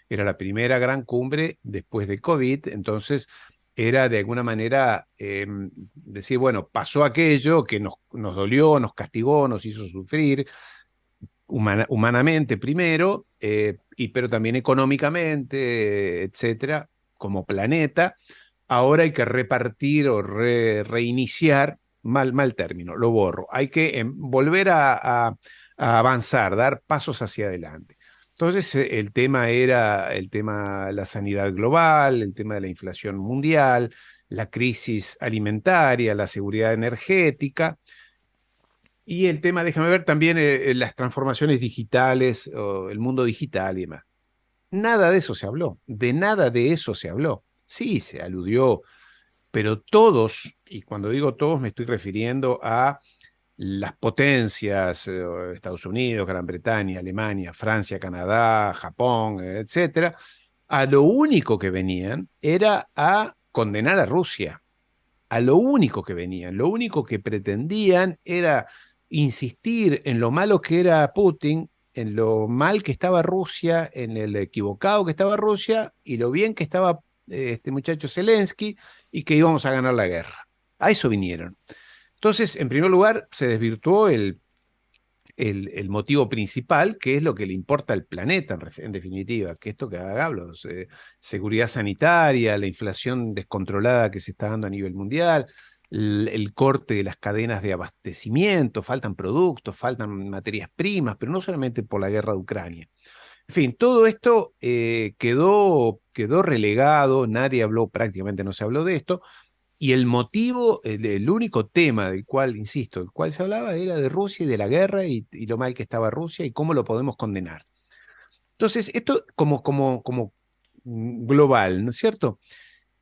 Era la primera gran cumbre después del COVID, entonces era de alguna manera decir, bueno, pasó aquello que nos dolió, nos castigó, nos hizo sufrir, humanamente primero, pero también económicamente, etcétera, como planeta. Ahora hay que repartir o reiniciar, mal término, lo borro. Hay que volver a avanzar, dar pasos hacia adelante. Entonces, el tema era el tema de la sanidad global, el tema de la inflación mundial, la crisis alimentaria, la seguridad energética, y el tema, déjame ver, también las transformaciones digitales, o el mundo digital y demás. Nada de eso se habló, de nada de eso se habló. Sí, se aludió, pero todos, y cuando digo todos me estoy refiriendo a las potencias, Estados Unidos, Gran Bretaña, Alemania, Francia, Canadá, Japón, etcétera, a lo único que venían era a condenar a Rusia, a lo único que venían, lo único que pretendían era insistir en lo malo que era Putin, en lo mal que estaba Rusia, en el equivocado que estaba Rusia y lo bien que estaba este muchacho Zelensky y que íbamos a ganar la guerra. A eso vinieron. Entonces, en primer lugar, se desvirtuó el motivo principal, que es lo que le importa al planeta, en definitiva, que esto que hablo, seguridad sanitaria, la inflación descontrolada que se está dando a nivel mundial, el corte de las cadenas de abastecimiento, faltan productos, faltan materias primas, pero no solamente por la guerra de Ucrania. En fin, todo esto quedó relegado, nadie habló, prácticamente no se habló de esto, y el motivo, el único tema del cual, insisto, del cual se hablaba era de Rusia y de la guerra y lo mal que estaba Rusia y cómo lo podemos condenar. Entonces, esto como global, ¿no es cierto?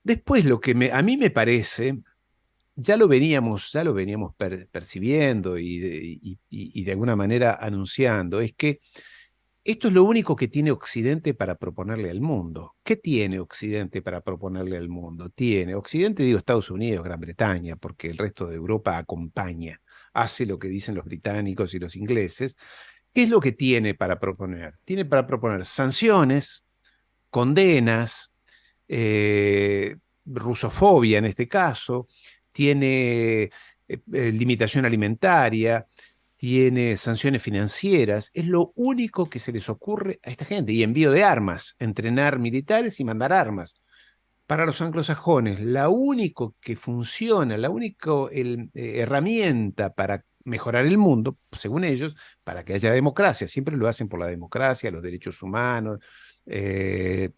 Después lo que a mí me parece, ya lo veníamos percibiendo y de alguna manera anunciando, es que esto es lo único que tiene Occidente para proponerle al mundo. ¿Qué tiene Occidente para proponerle al mundo? Tiene Occidente, digo Estados Unidos, Gran Bretaña, porque el resto de Europa acompaña, hace lo que dicen los británicos y los ingleses. ¿Qué es lo que tiene para proponer? Tiene para proponer sanciones, condenas, rusofobia en este caso, tiene limitación alimentaria, tiene sanciones financieras, es lo único que se les ocurre a esta gente, y envío de armas, entrenar militares y mandar armas. Para los anglosajones, la única que funciona, la única herramienta para mejorar el mundo, según ellos, para que haya democracia, siempre lo hacen por la democracia, los derechos humanos, eh,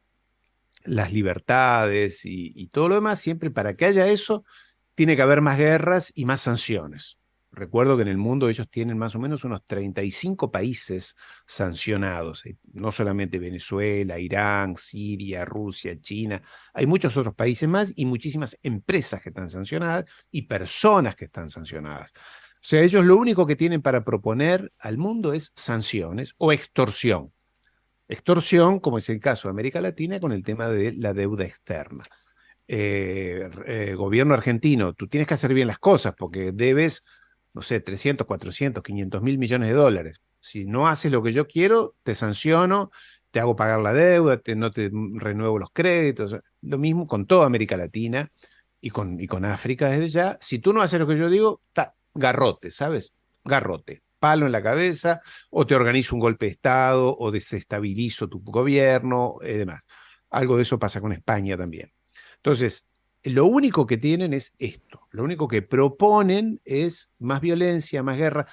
las libertades y todo lo demás, siempre para que haya eso, tiene que haber más guerras y más sanciones. Recuerdo que en el mundo ellos tienen más o menos unos 35 países sancionados, no solamente Venezuela, Irán, Siria, Rusia, China, hay muchos otros países más y muchísimas empresas que están sancionadas y personas que están sancionadas. O sea, ellos lo único que tienen para proponer al mundo es sanciones o extorsión. Extorsión, como es el caso de América Latina con el tema de la deuda externa. gobierno argentino, tú tienes que hacer bien las cosas porque debes, no sé, 300, 400, 500 mil millones de dólares. Si no haces lo que yo quiero, te sanciono, te hago pagar la deuda, no te renuevo los créditos. Lo mismo con toda América Latina y con África desde ya. Si tú no haces lo que yo digo, garrote, ¿sabes? Garrote. Palo en la cabeza, o te organizo un golpe de Estado, o desestabilizo tu gobierno, y demás. Algo de eso pasa con España también. Entonces, lo único que tienen es esto, lo único que proponen es más violencia, más guerra,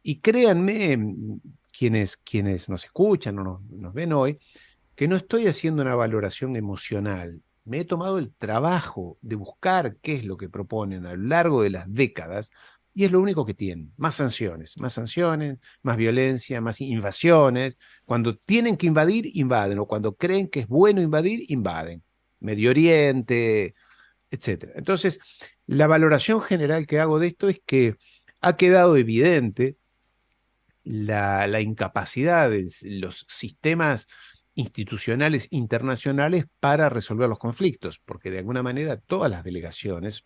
y créanme, quienes nos escuchan o nos ven hoy, que no estoy haciendo una valoración emocional. Me he tomado el trabajo de buscar qué es lo que proponen a lo largo de las décadas y es lo único que tienen. Más sanciones, más violencia, más invasiones. Cuando tienen que invadir, invaden, o cuando creen que es bueno invadir, invaden. Medio Oriente, etcétera. Entonces, la valoración general que hago de esto es que ha quedado evidente la incapacidad de los sistemas institucionales internacionales para resolver los conflictos, porque de alguna manera todas las delegaciones,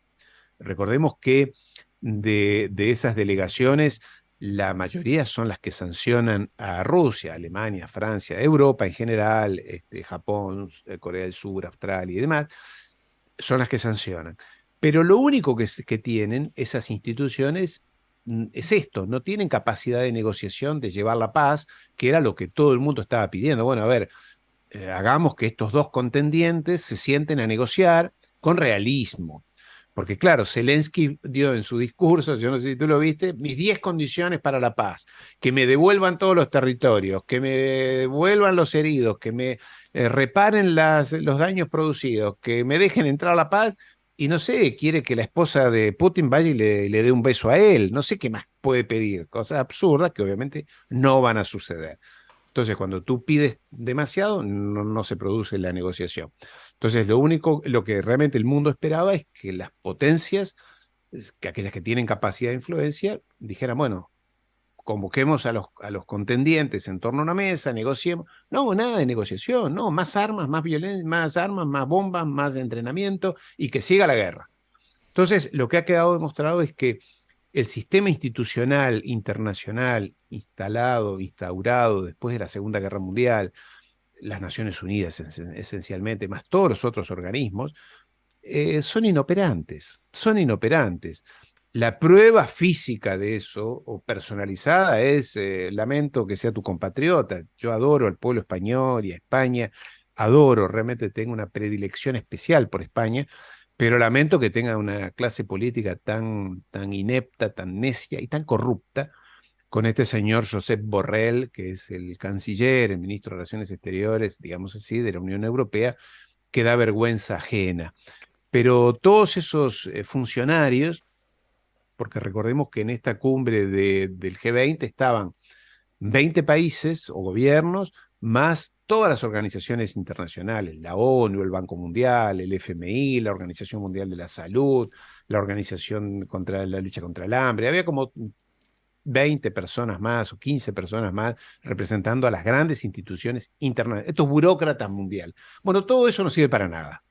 recordemos que de esas delegaciones, la mayoría son las que sancionan a Rusia, Alemania, Francia, Europa en general, Japón, Corea del Sur, Australia y demás, son las que sancionan. Pero lo único que tienen esas instituciones es esto, no tienen capacidad de negociación, de llevar la paz, que era lo que todo el mundo estaba pidiendo. Bueno, a ver, hagamos que estos dos contendientes se sienten a negociar con realismo. Porque claro, Zelensky dio en su discurso, yo no sé si tú lo viste, mis 10 condiciones para la paz, que me devuelvan todos los territorios, que me devuelvan los heridos, que me reparen los daños producidos, que me dejen entrar a la paz, y no sé, quiere que la esposa de Putin vaya y le dé un beso a él, no sé qué más puede pedir, cosas absurdas que obviamente no van a suceder. Entonces, cuando tú pides demasiado, no se produce la negociación. Entonces, lo que realmente el mundo esperaba es que las potencias, que aquellas que tienen capacidad de influencia, dijeran, bueno, convoquemos a los contendientes en torno a una mesa, negociemos. No, nada de negociación, no, más armas, más violencia, más armas, más bombas, más entrenamiento y que siga la guerra. Entonces, lo que ha quedado demostrado es que el sistema institucional internacional instalado, instaurado después de la Segunda Guerra Mundial, las Naciones Unidas esencialmente, más todos los otros organismos, son inoperantes, son inoperantes. La prueba física de eso, o personalizada, es, lamento que sea tu compatriota, yo adoro al pueblo español y a España, adoro, realmente tengo una predilección especial por España, pero lamento que tenga una clase política tan inepta, tan necia y tan corrupta, con este señor Josep Borrell, que es el canciller, el ministro de Relaciones Exteriores, digamos así, de la Unión Europea, que da vergüenza ajena. Pero todos esos funcionarios, porque recordemos que en esta cumbre del G20 estaban 20 países o gobiernos, más todas las organizaciones internacionales, la ONU, el Banco Mundial, el FMI, la Organización Mundial de la Salud, la Organización contra la Lucha contra el Hambre. Había como 20 personas más o 15 personas más representando a las grandes instituciones internacionales, estos burócratas mundiales. Bueno, todo eso no sirve para nada.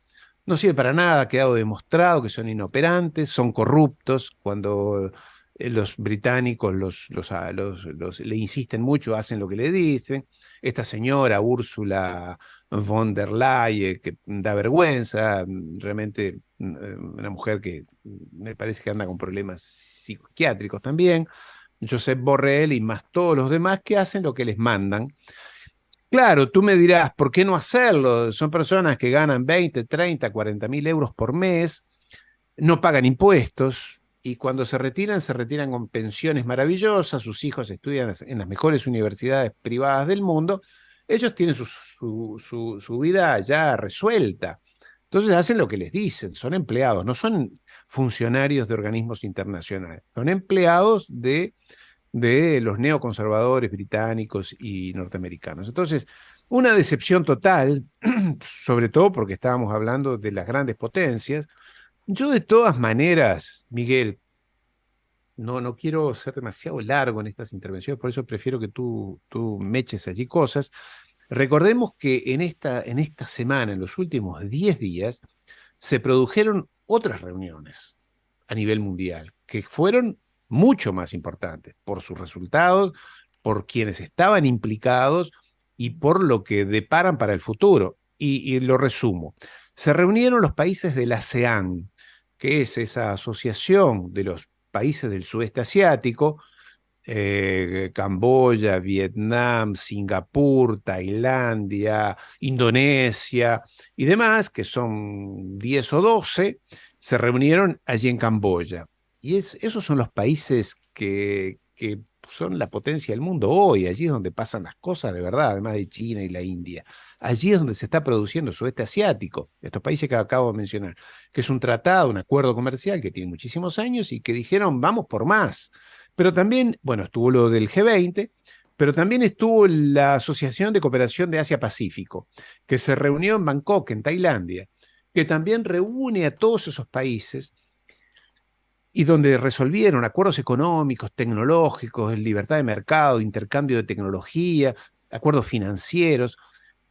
No sirve para nada, ha quedado demostrado que son inoperantes, son corruptos. Cuando los británicos le insisten mucho, hacen lo que le dicen. Esta señora, Úrsula von der Leyen, que da vergüenza, realmente una mujer que me parece que anda con problemas psiquiátricos también. Josep Borrell y más todos los demás que hacen lo que les mandan. Claro, tú me dirás, ¿por qué no hacerlo? Son personas que ganan 20, 30, 40 mil euros por mes, no pagan impuestos y cuando se retiran con pensiones maravillosas, sus hijos estudian en las mejores universidades privadas del mundo, ellos tienen su vida ya resuelta. Entonces hacen lo que les dicen, son empleados, no son funcionarios de organismos internacionales, son empleados de los neoconservadores británicos y norteamericanos. Entonces, una decepción total, sobre todo porque estábamos hablando de las grandes potencias. Yo de todas maneras, Miguel, no quiero ser demasiado largo en estas intervenciones, por eso prefiero que tú me eches allí cosas. Recordemos que en esta semana, en los últimos 10 días, se produjeron otras reuniones a nivel mundial, que fueron mucho más importantes por sus resultados, por quienes estaban implicados y por lo que deparan para el futuro. Y lo resumo. Se reunieron los países de la ASEAN, que es esa asociación de los países del sudeste asiático, Camboya, Vietnam, Singapur, Tailandia, Indonesia y demás, que son 10 o 12, se reunieron allí en Camboya. Y esos son los países que son la potencia del mundo hoy, allí es donde pasan las cosas de verdad, además de China y la India. Allí es donde se está produciendo el sudeste asiático, estos países que acabo de mencionar, que es un tratado, un acuerdo comercial que tiene muchísimos años y que dijeron, vamos por más. Pero también, bueno, estuvo lo del G20, pero también estuvo la Asociación de Cooperación de Asia-Pacífico, que se reunió en Bangkok, en Tailandia, que también reúne a todos esos países y donde resolvieron acuerdos económicos, tecnológicos, libertad de mercado, intercambio de tecnología, acuerdos financieros.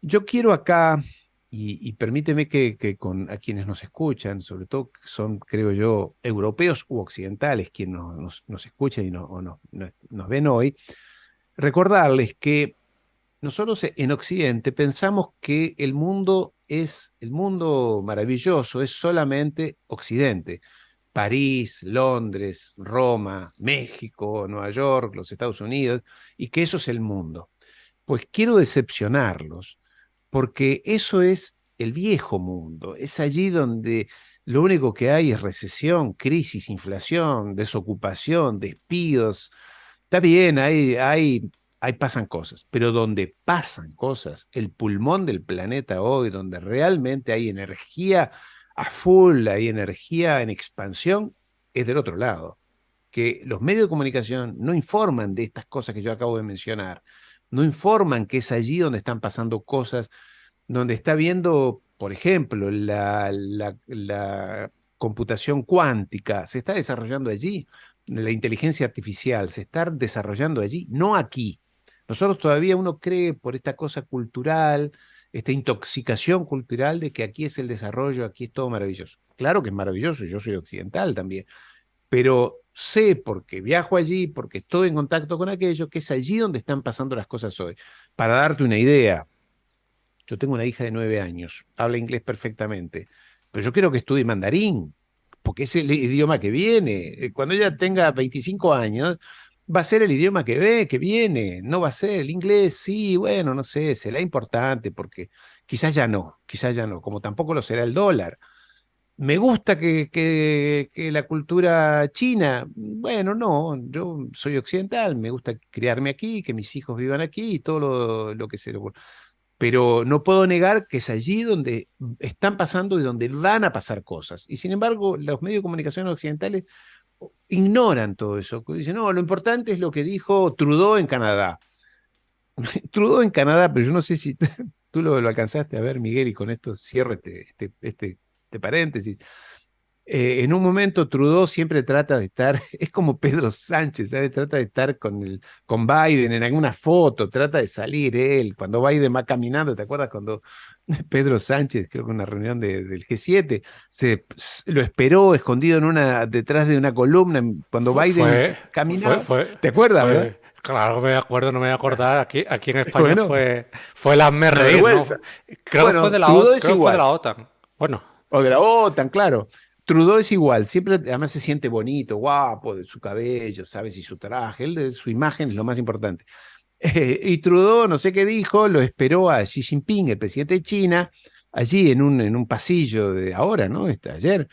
Yo quiero acá, y permíteme que a quienes nos escuchan, sobre todo que son, creo yo, europeos u occidentales, quienes nos escuchan y nos ven hoy, recordarles que nosotros en Occidente pensamos que el mundo maravilloso es solamente Occidente. París, Londres, Roma, México, Nueva York, los Estados Unidos, y que eso es el mundo. Pues quiero decepcionarlos, porque eso es el viejo mundo, es allí donde lo único que hay es recesión, crisis, inflación, desocupación, despidos. Está bien, ahí pasan cosas, pero donde pasan cosas, el pulmón del planeta hoy, donde realmente hay energía a full, hay energía en expansión, es del otro lado. Que los medios de comunicación no informan de estas cosas que yo acabo de mencionar, no informan que es allí donde están pasando cosas, donde está viendo, por ejemplo, la computación cuántica, se está desarrollando allí, la inteligencia artificial se está desarrollando allí, no aquí. Nosotros todavía uno cree por esta cosa cultural, esta intoxicación cultural de que aquí es el desarrollo, aquí es todo maravilloso. Claro que es maravilloso, yo soy occidental también, pero sé porque viajo allí, porque estoy en contacto con aquello, que es allí donde están pasando las cosas hoy. Para darte una idea, yo tengo una hija de 9 años, habla inglés perfectamente, pero yo quiero que estudie mandarín, porque es el idioma que viene. Cuando ella tenga 25 años, va a ser el idioma que viene, no va a ser el inglés, sí, bueno, no sé, será importante, porque quizás ya no, como tampoco lo será el dólar. Me gusta que la cultura china, bueno, no, yo soy occidental, me gusta criarme aquí, que mis hijos vivan aquí y todo lo que se le ocurra. Pero no puedo negar que es allí donde están pasando y donde van a pasar cosas. Y sin embargo, los medios de comunicación occidentales ignoran todo eso. Dicen, no, lo importante es lo que dijo Trudeau en Canadá. Trudeau en Canadá, pero yo no sé si tú lo alcanzaste a ver, Miguel, y con esto cierro este paréntesis. En un momento Trudeau siempre trata de estar, es como Pedro Sánchez, ¿sabes? Trata de estar con Biden en alguna foto, trata de salir él, cuando Biden va caminando, ¿te acuerdas cuando Pedro Sánchez, creo que en una reunión del G7, lo esperó escondido detrás de una columna cuando Fue, Biden fue, caminaba? ¿Te acuerdas, verdad? claro, me acuerdo, no me voy a acordar. Aquí en España Bueno, fue el hazme una reír, vergüenza. ¿no? Creo que fue Bueno, de la Trudeau OTAN, es creo que fue de igual. la OTAN. Bueno, O de la OTAN, claro. Trudeau es igual, siempre además se siente bonito, guapo, de su cabello, sabes, y su traje, su imagen es lo más importante. Y Trudeau, no sé qué dijo, lo esperó a Xi Jinping, el presidente de China, allí en un pasillo de ahora, ¿no? Ayer,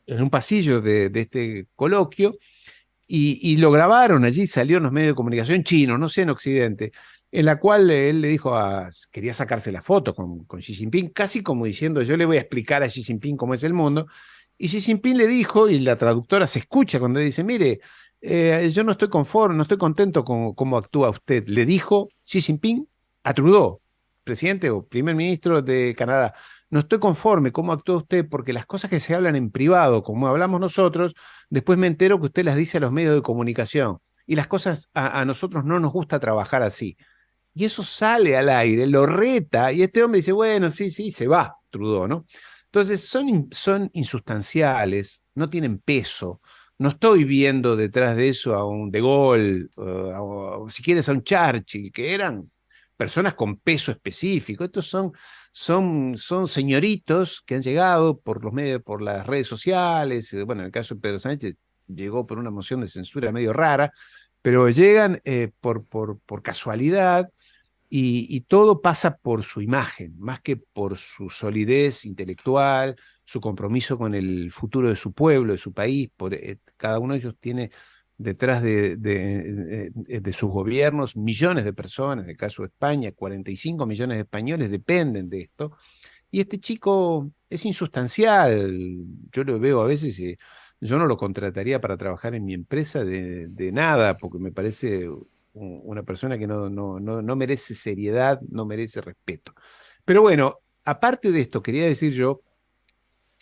en un pasillo de este coloquio, y lo grabaron allí, salió en los medios de comunicación chinos, no sé, en Occidente, en la cual él le dijo quería sacarse la foto con Xi Jinping, casi como diciendo, yo le voy a explicar a Xi Jinping cómo es el mundo, y Xi Jinping le dijo, y la traductora se escucha cuando dice, mire, yo no estoy conforme, no estoy contento con cómo actúa usted, le dijo Xi Jinping a Trudeau, presidente o primer ministro de Canadá, no estoy conforme cómo actúa usted porque las cosas que se hablan en privado, como hablamos nosotros, después me entero que usted las dice a los medios de comunicación y las cosas a nosotros no nos gusta trabajar así. Y eso sale al aire, lo reta, y este hombre dice, bueno, sí, sí, se va, Trudeau, ¿no? Entonces son insustanciales, no tienen peso. No estoy viendo detrás de eso a un De Gaulle, o si quieres a un Churchill, que eran personas con peso específico. Estos son señoritos que han llegado por los medios, por las redes sociales. Bueno, en el caso de Pedro Sánchez llegó por una moción de censura medio rara, pero llegan por casualidad y todo pasa por su imagen, más que por su solidez intelectual, su compromiso con el futuro de su pueblo, de su país. Cada uno de ellos tiene detrás de sus gobiernos millones de personas. En el caso de España, 45 millones de españoles dependen de esto. Y este chico es insustancial. Yo lo veo a veces y yo no lo contrataría para trabajar en mi empresa de nada, porque me parece una persona que no merece seriedad, no merece respeto. Pero bueno, aparte de esto, quería decir yo,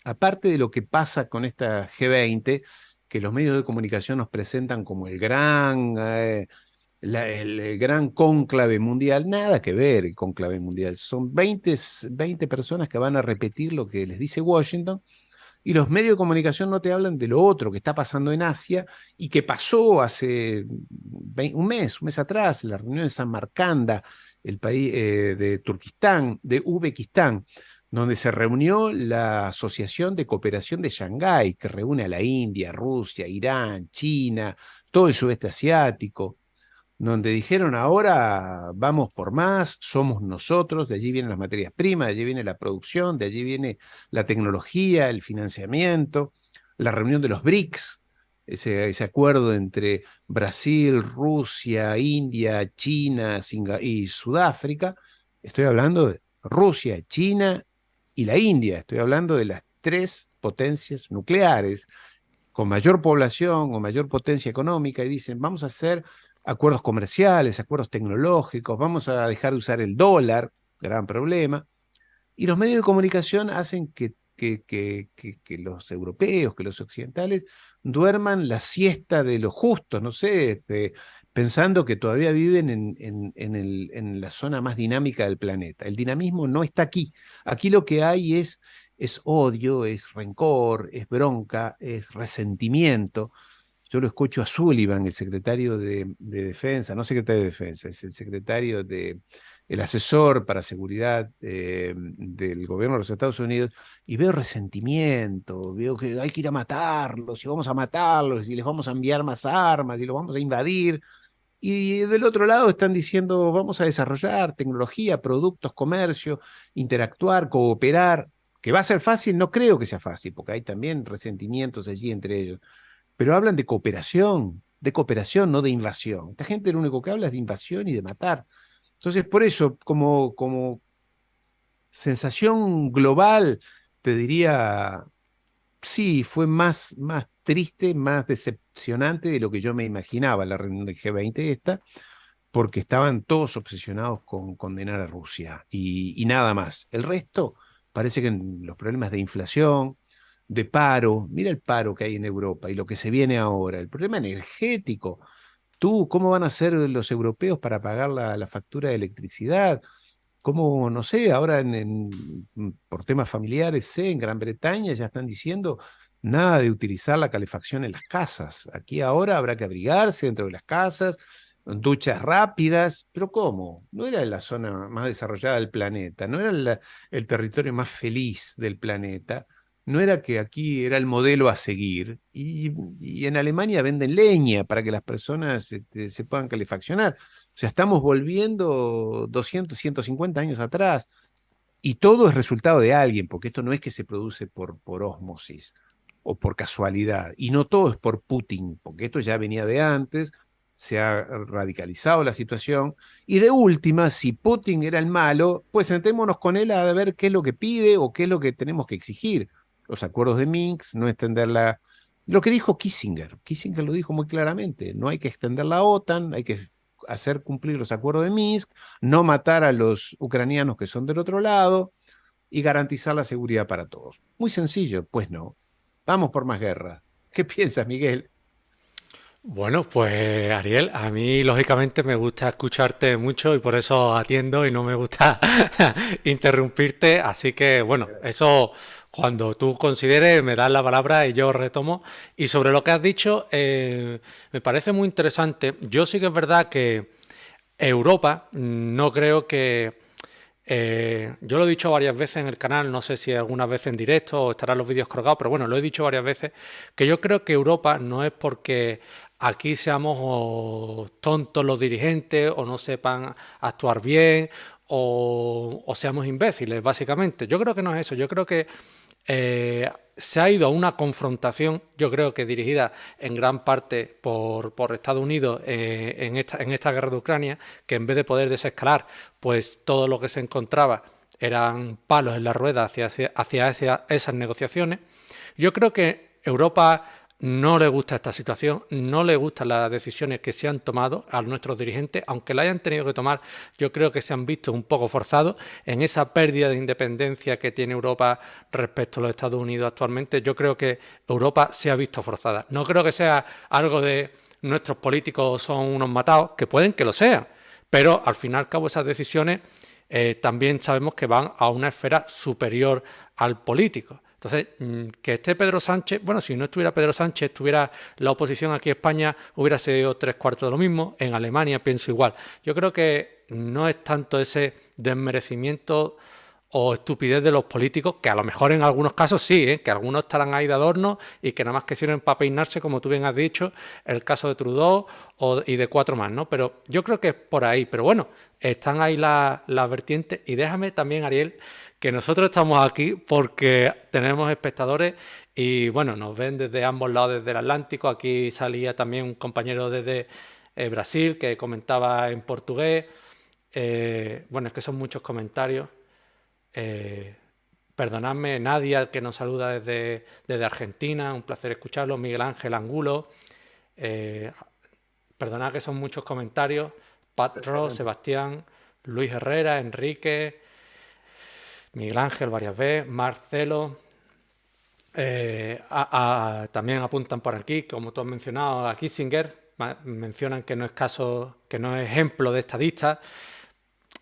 aparte de lo que pasa con esta G20, que los medios de comunicación nos presentan como el gran cónclave mundial, nada que ver el cónclave mundial. Son 20 personas que van a repetir lo que les dice Washington, y los medios de comunicación no te hablan de lo otro que está pasando en Asia y que pasó hace un mes atrás, la reunión de Samarcanda, el país de Turquistán, de Uzbekistán, donde se reunió la Asociación de Cooperación de Shanghái, que reúne a la India, Rusia, Irán, China, todo el sudeste asiático, donde dijeron ahora vamos por más, somos nosotros, de allí vienen las materias primas, de allí viene la producción, de allí viene la tecnología, el financiamiento, la reunión de los BRICS, ese acuerdo entre Brasil, Rusia, India, China y Sudáfrica. Estoy hablando de Rusia, China y la India, estoy hablando de las tres potencias nucleares con mayor población o mayor potencia económica, y dicen, vamos a hacer acuerdos comerciales, acuerdos tecnológicos, vamos a dejar de usar el dólar, gran problema. Y los medios de comunicación hacen que los europeos, que los occidentales, duerman la siesta de los justos, no sé, pensando que todavía viven en la zona más dinámica del planeta. El dinamismo no está aquí. Aquí lo que hay es odio, es rencor, es bronca, es resentimiento. Yo lo escucho a Sullivan, el secretario de Defensa, no secretario de Defensa, es el secretario el asesor para seguridad del gobierno de los Estados Unidos, y veo resentimiento, veo que hay que ir a matarlos, y vamos a matarlos, y les vamos a enviar más armas, y los vamos a invadir. Y del otro lado están diciendo, vamos a desarrollar tecnología, productos, comercio, interactuar, cooperar. Que va a ser fácil, no creo que sea fácil, porque hay también resentimientos allí entre ellos, pero hablan de cooperación, no de invasión. Esta gente lo único que habla es de invasión y de matar. Entonces, por eso, como sensación global, te diría, sí, fue más triste, más decepcionante de lo que yo me imaginaba la reunión del G20 esta, porque estaban todos obsesionados con condenar a Rusia y nada más. El resto parece que los problemas de inflación, de paro, mira el paro que hay en Europa y lo que se viene ahora, el problema energético. Tú, ¿cómo van a hacer los europeos para pagar la factura de electricidad? ¿Cómo, no sé, ahora por temas familiares, sé, en Gran Bretaña ya están diciendo nada de utilizar la calefacción en las casas? Aquí ahora habrá que abrigarse dentro de las casas, duchas rápidas, pero ¿cómo? No era la zona más desarrollada del planeta, no era el territorio más feliz del planeta, no era que aquí era el modelo a seguir, y en Alemania venden leña para que las personas se puedan calefaccionar. O sea, estamos volviendo 200, 150 años atrás, y todo es resultado de alguien, porque esto no es que se produce por ósmosis o por casualidad, y no todo es por Putin, porque esto ya venía de antes, se ha radicalizado la situación, y de última, si Putin era el malo, pues sentémonos con él a ver qué es lo que pide o qué es lo que tenemos que exigir. Los acuerdos de Minsk, no extender Lo que dijo Kissinger lo dijo muy claramente, no hay que extender la OTAN, hay que hacer cumplir los acuerdos de Minsk, no matar a los ucranianos que son del otro lado y garantizar la seguridad para todos. Muy sencillo, pues no. Vamos por más guerra. ¿Qué piensas, Miguel? Bueno, pues Ariel, a mí lógicamente me gusta escucharte mucho y por eso atiendo y no me gusta interrumpirte, así que bueno, eso cuando tú consideres me das la palabra y yo retomo. Y sobre lo que has dicho, me parece muy interesante. Yo sí que es verdad que Europa no creo que yo lo he dicho varias veces en el canal, no sé si algunas veces en directo o estarán los vídeos colgados, pero bueno, lo he dicho varias veces, que yo creo que Europa no es porque aquí seamos tontos los dirigentes o no sepan actuar bien o seamos imbéciles, básicamente. Yo creo que no es eso, yo creo que se ha ido a una confrontación, yo creo que dirigida en gran parte por Estados Unidos en esta guerra de Ucrania, que en vez de poder desescalar, pues todo lo que se encontraba eran palos en la rueda hacia esas negociaciones. Yo creo que Europa no le gusta esta situación, no le gustan las decisiones que se han tomado a nuestros dirigentes, aunque la hayan tenido que tomar, yo creo que se han visto un poco forzados en esa pérdida de independencia que tiene Europa respecto a los Estados Unidos actualmente. Yo creo que Europa se ha visto forzada. No creo que sea algo de nuestros políticos son unos matados, que pueden que lo sean, pero al fin y al cabo esas decisiones también sabemos que van a una esfera superior al político. Entonces, que esté Pedro Sánchez, bueno, si no estuviera Pedro Sánchez, estuviera la oposición aquí en España, hubiera sido tres cuartos de lo mismo. En Alemania pienso igual. Yo creo que no es tanto ese desmerecimiento o estupidez de los políticos, que a lo mejor en algunos casos sí, que algunos estarán ahí de adorno y que nada más que sirven para peinarse, como tú bien has dicho, el caso de Trudeau y de cuatro más, ¿no? Pero yo creo que es por ahí. Pero bueno, están ahí las vertientes. Y déjame también, Ariel, que nosotros estamos aquí porque tenemos espectadores y bueno, nos ven desde ambos lados desde el Atlántico. Aquí salía también un compañero desde Brasil que comentaba en portugués. Bueno, es que son muchos comentarios. Eh, Perdonadme, Nadia, que nos saluda desde Argentina, un placer escucharlo. Miguel Ángel Angulo. Eh, Perdonad que son muchos comentarios. Pat Ross, Perfectamente. Sebastián, Luis Herrera, Enrique, Miguel Ángel varias veces, Marcelo. También apuntan por aquí, como tú has mencionado, a Kissinger. Mencionan que no es caso, que no es ejemplo de estadista.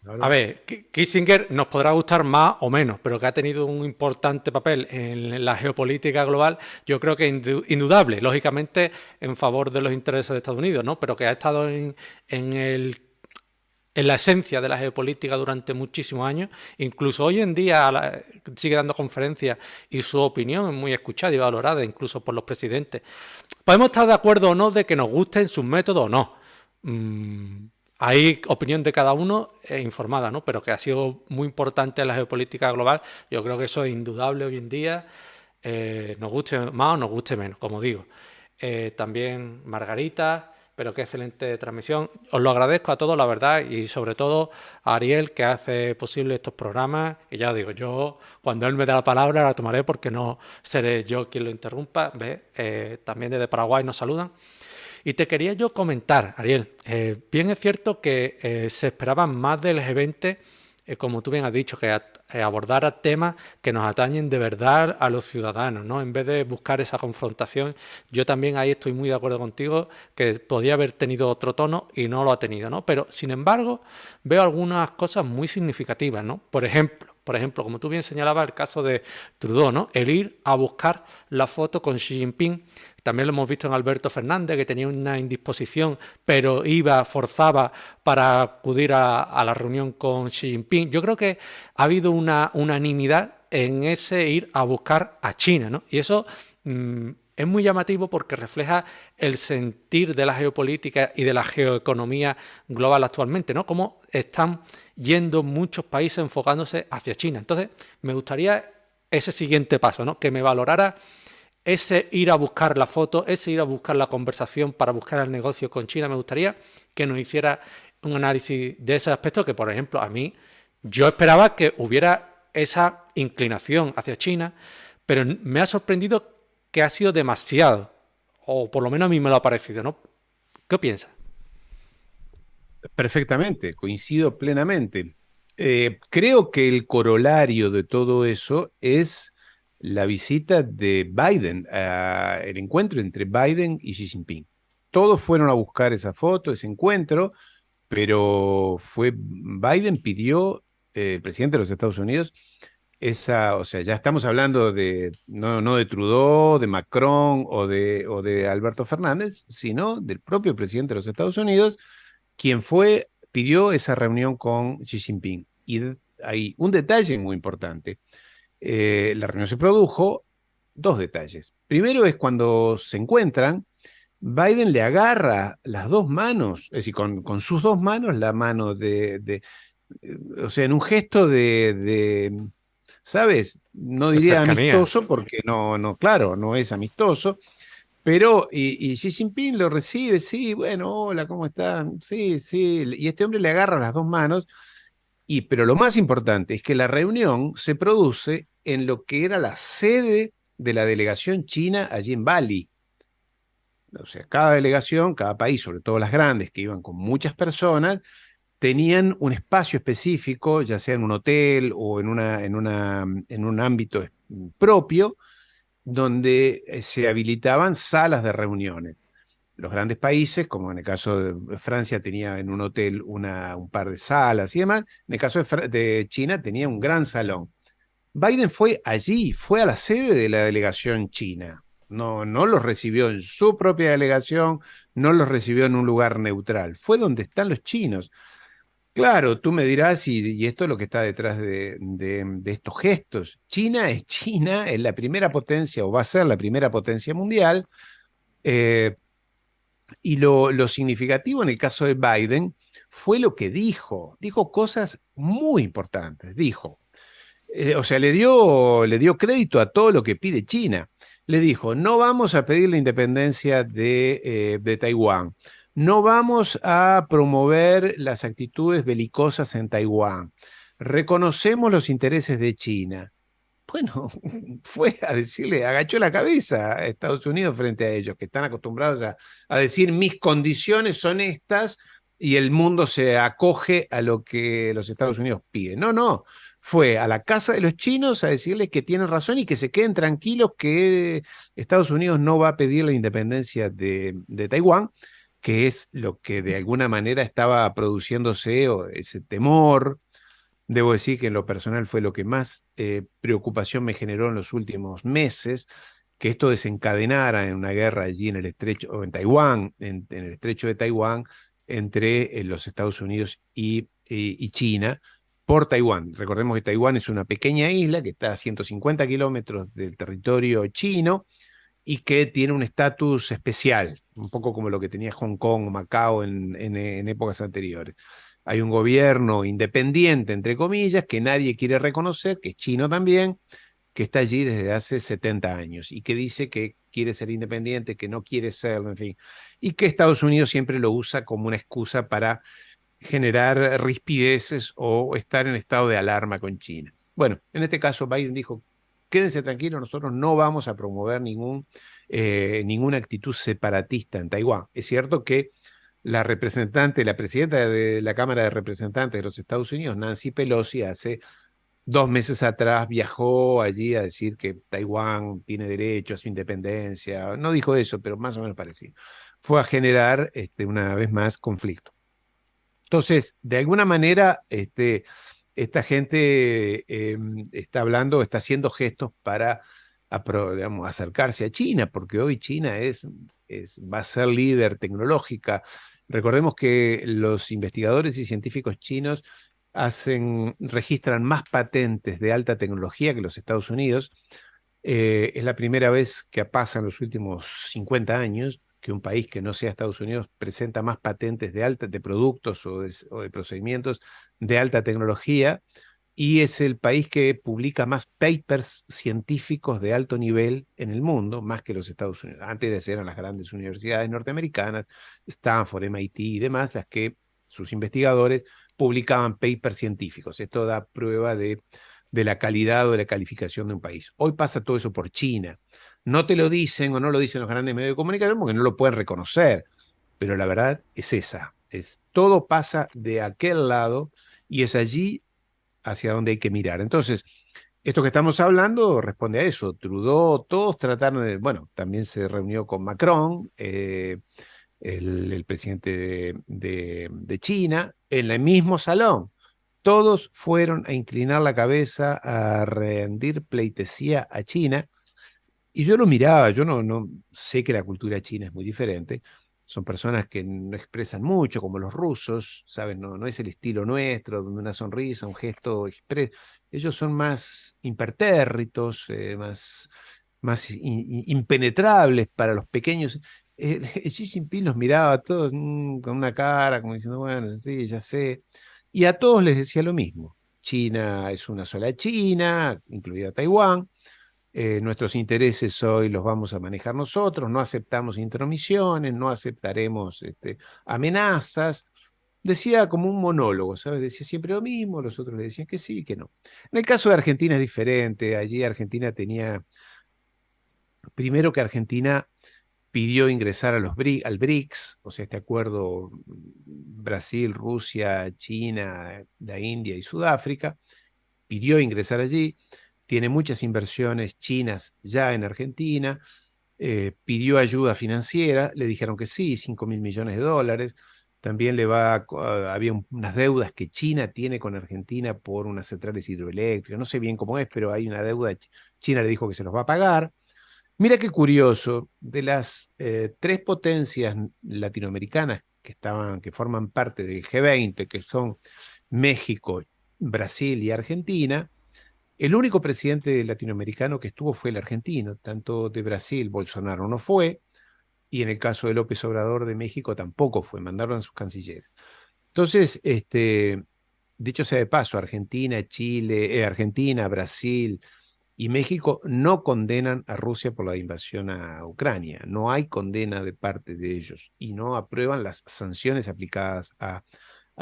No, A no. ver, Kissinger nos podrá gustar más o menos, pero que ha tenido un importante papel en la geopolítica global, yo creo que indudable, lógicamente en favor de los intereses de Estados Unidos, ¿no? Pero que ha estado en en la esencia de la geopolítica durante muchísimos años. Incluso hoy en día sigue dando conferencias y su opinión es muy escuchada y valorada, incluso por los presidentes. Podemos estar de acuerdo o no de que nos gusten sus métodos o no. Mm, Hay opinión de cada uno informada, ¿no? Pero que ha sido muy importante en la geopolítica global. Yo creo que eso es indudable hoy en día, nos guste más o nos guste menos, como digo. También Margarita, pero qué excelente transmisión. Os lo agradezco a todos, la verdad, y sobre todo a Ariel, que hace posible estos programas. Y ya os digo, yo cuando él me dé la palabra la tomaré porque no seré yo quien lo interrumpa. ¿Ves? También desde Paraguay nos saludan. Y te quería yo comentar, Ariel, bien es cierto que se esperaban más del G20, como tú bien has dicho, que abordara temas que nos atañen de verdad a los ciudadanos, ¿no? En vez de buscar esa confrontación, yo también ahí estoy muy de acuerdo contigo, que podía haber tenido otro tono y no lo ha tenido, ¿no? Pero, sin embargo, veo algunas cosas muy significativas, ¿no? Por ejemplo, como tú bien señalabas, el caso de Trudeau, ¿no? El ir a buscar la foto con Xi Jinping. También lo hemos visto en Alberto Fernández, que tenía una indisposición, pero forzaba para acudir a la reunión con Xi Jinping. Yo creo que ha habido una unanimidad en ese ir a buscar a China, ¿no? Y eso es muy llamativo porque refleja el sentir de la geopolítica y de la geoeconomía global actualmente, ¿no? Cómo están yendo muchos países enfocándose hacia China. Entonces, me gustaría ese siguiente paso, ¿no? Que me valorara ese ir a buscar la foto, ese ir a buscar la conversación para buscar el negocio con China. Me gustaría que nos hiciera un análisis de ese aspecto que, por ejemplo, a mí, yo esperaba que hubiera esa inclinación hacia China, pero me ha sorprendido que ha sido demasiado, o por lo menos a mí me lo ha parecido, ¿no? ¿Qué piensas? Perfectamente, coincido plenamente. Creo que el corolario de todo eso es la visita de Biden, el encuentro entre Biden y Xi Jinping. todos fueron a buscar esa foto, ese encuentro, pero Biden pidió, el presidente de los Estados Unidos, o sea, ya estamos hablando no de Trudeau, de Macron o de Alberto Fernández, sino del propio presidente de los Estados Unidos, quien pidió esa reunión con Xi Jinping. Y hay un detalle muy importante. La reunión se produjo, dos detalles. Primero es cuando se encuentran, Biden le agarra las dos manos, es decir, con sus dos manos, la mano o sea, en un gesto ¿sabes? No De diría cercanía. amistoso, porque no, claro, no es amistoso, pero, y Xi Jinping lo recibe, sí, bueno, hola, ¿cómo están? Sí, sí, y este hombre le agarra las dos manos, pero lo más importante es que la reunión se produce en lo que era la sede de la delegación china allí en Bali. O sea, cada delegación, cada país, sobre todo las grandes, que iban con muchas personas, tenían un espacio específico, ya sea en un hotel o en un ámbito propio, donde se habilitaban salas de reuniones. Los grandes países, como en el caso de Francia, tenía en un hotel un par de salas y demás. En el caso de China, tenía un gran salón. Biden fue allí, fue a la sede de la delegación china. No los recibió en su propia delegación, no los recibió en un lugar neutral. Fue donde están los chinos. Claro, tú me dirás, y esto es lo que está detrás de estos gestos. China, es la primera potencia, o va a ser la primera potencia mundial, eh, y lo significativo en el caso de Biden fue lo que dijo cosas muy importantes, o sea, le dio crédito a todo lo que pide China. Le dijo, no vamos a pedir la independencia de Taiwán, no vamos a promover las actitudes belicosas en Taiwán, reconocemos los intereses de China. Bueno, fue a decirle, agachó la cabeza a Estados Unidos frente a ellos, que están acostumbrados a decir mis condiciones son estas y el mundo se acoge a lo que los Estados Unidos piden. No, fue a la casa de los chinos a decirles que tienen razón y que se queden tranquilos que Estados Unidos no va a pedir la independencia de Taiwán, que es lo que de alguna manera estaba produciéndose, o ese temor. Debo decir que en lo personal fue lo que más preocupación me generó en los últimos meses, que esto desencadenara en una guerra allí en el estrecho, o en Taiwán, en el estrecho de Taiwán, entre los Estados Unidos y China por Taiwán. Recordemos que Taiwán es una pequeña isla que está a 150 kilómetros del territorio chino y que tiene un estatus especial, un poco como lo que tenía Hong Kong o Macao en épocas anteriores. Hay un gobierno independiente, entre comillas, que nadie quiere reconocer, que es chino también, que está allí desde hace 70 años y que dice que quiere ser independiente, que no quiere serlo, en fin, y que Estados Unidos siempre lo usa como una excusa para generar rispideces o estar en estado de alarma con China. Bueno, en este caso Biden dijo, quédense tranquilos, nosotros no vamos a promover ninguna actitud separatista en Taiwán. Es cierto que la presidenta de la Cámara de Representantes de los Estados Unidos, Nancy Pelosi, hace 2 meses atrás viajó allí a decir que Taiwán tiene derecho a su independencia. No dijo eso, pero más o menos parecido. Fue a generar una vez más conflicto. Entonces, de alguna manera, esta gente está hablando, está haciendo gestos para digamos, acercarse a China, porque hoy China va a ser líder tecnológica. Recordemos que los investigadores y científicos chinos registran más patentes de alta tecnología que los Estados Unidos. Es la primera vez que pasa en los últimos 50 años que un país que no sea Estados Unidos presenta más patentes de productos o de procedimientos de alta tecnología, y es el país que publica más papers científicos de alto nivel en el mundo, más que los Estados Unidos. Antes eran las grandes universidades norteamericanas, Stanford, MIT y demás, las que sus investigadores publicaban papers científicos. Esto da prueba de la calidad o de la calificación de un país. Hoy pasa todo eso por China. No te lo dicen o no lo dicen los grandes medios de comunicación porque no lo pueden reconocer, pero la verdad es esa, todo pasa de aquel lado y es allí hacia donde hay que mirar. Entonces, esto que estamos hablando responde a eso. Trudeau, todos trataron de, bueno, también se reunió con Macron, el presidente de China, en el mismo salón. Todos fueron a inclinar la cabeza, a rendir pleitesía a China. Y yo lo miraba, yo no sé que la cultura china es muy diferente. Son personas que no expresan mucho, como los rusos, ¿saben? No es el estilo nuestro, donde una sonrisa, un gesto expresa. Ellos son más impertérritos, más impenetrables para los pequeños. Xi Jinping los miraba a todos con una cara, como diciendo, bueno, sí, ya sé. Y a todos les decía lo mismo. China es una sola China, incluida Taiwán. Nuestros intereses hoy los vamos a manejar nosotros, no aceptamos intromisiones, no aceptaremos amenazas. Decía como un monólogo, ¿sabes? Decía siempre lo mismo, los otros le decían que sí y que no. En el caso de Argentina es diferente. Allí Argentina tenía, primero que Argentina pidió ingresar al BRICS, o sea, este acuerdo Brasil, Rusia, China, la India y Sudáfrica, pidió ingresar allí, tiene muchas inversiones chinas ya en Argentina, pidió ayuda financiera, le dijeron que sí, 5.000 millones de dólares. También había unas deudas que China tiene con Argentina por unas centrales hidroeléctricas, no sé bien cómo es, pero hay una deuda, China le dijo que se los va a pagar. Mira qué curioso, de las tres potencias latinoamericanas que forman parte del G20, que son México, Brasil y Argentina, el único presidente latinoamericano que estuvo fue el argentino. Tanto de Brasil, Bolsonaro no fue, y en el caso de López Obrador de México tampoco fue, mandaron a sus cancilleres. Entonces, dicho sea de paso, Argentina, Brasil y México no condenan a Rusia por la invasión a Ucrania. No hay condena de parte de ellos y no aprueban las sanciones aplicadas a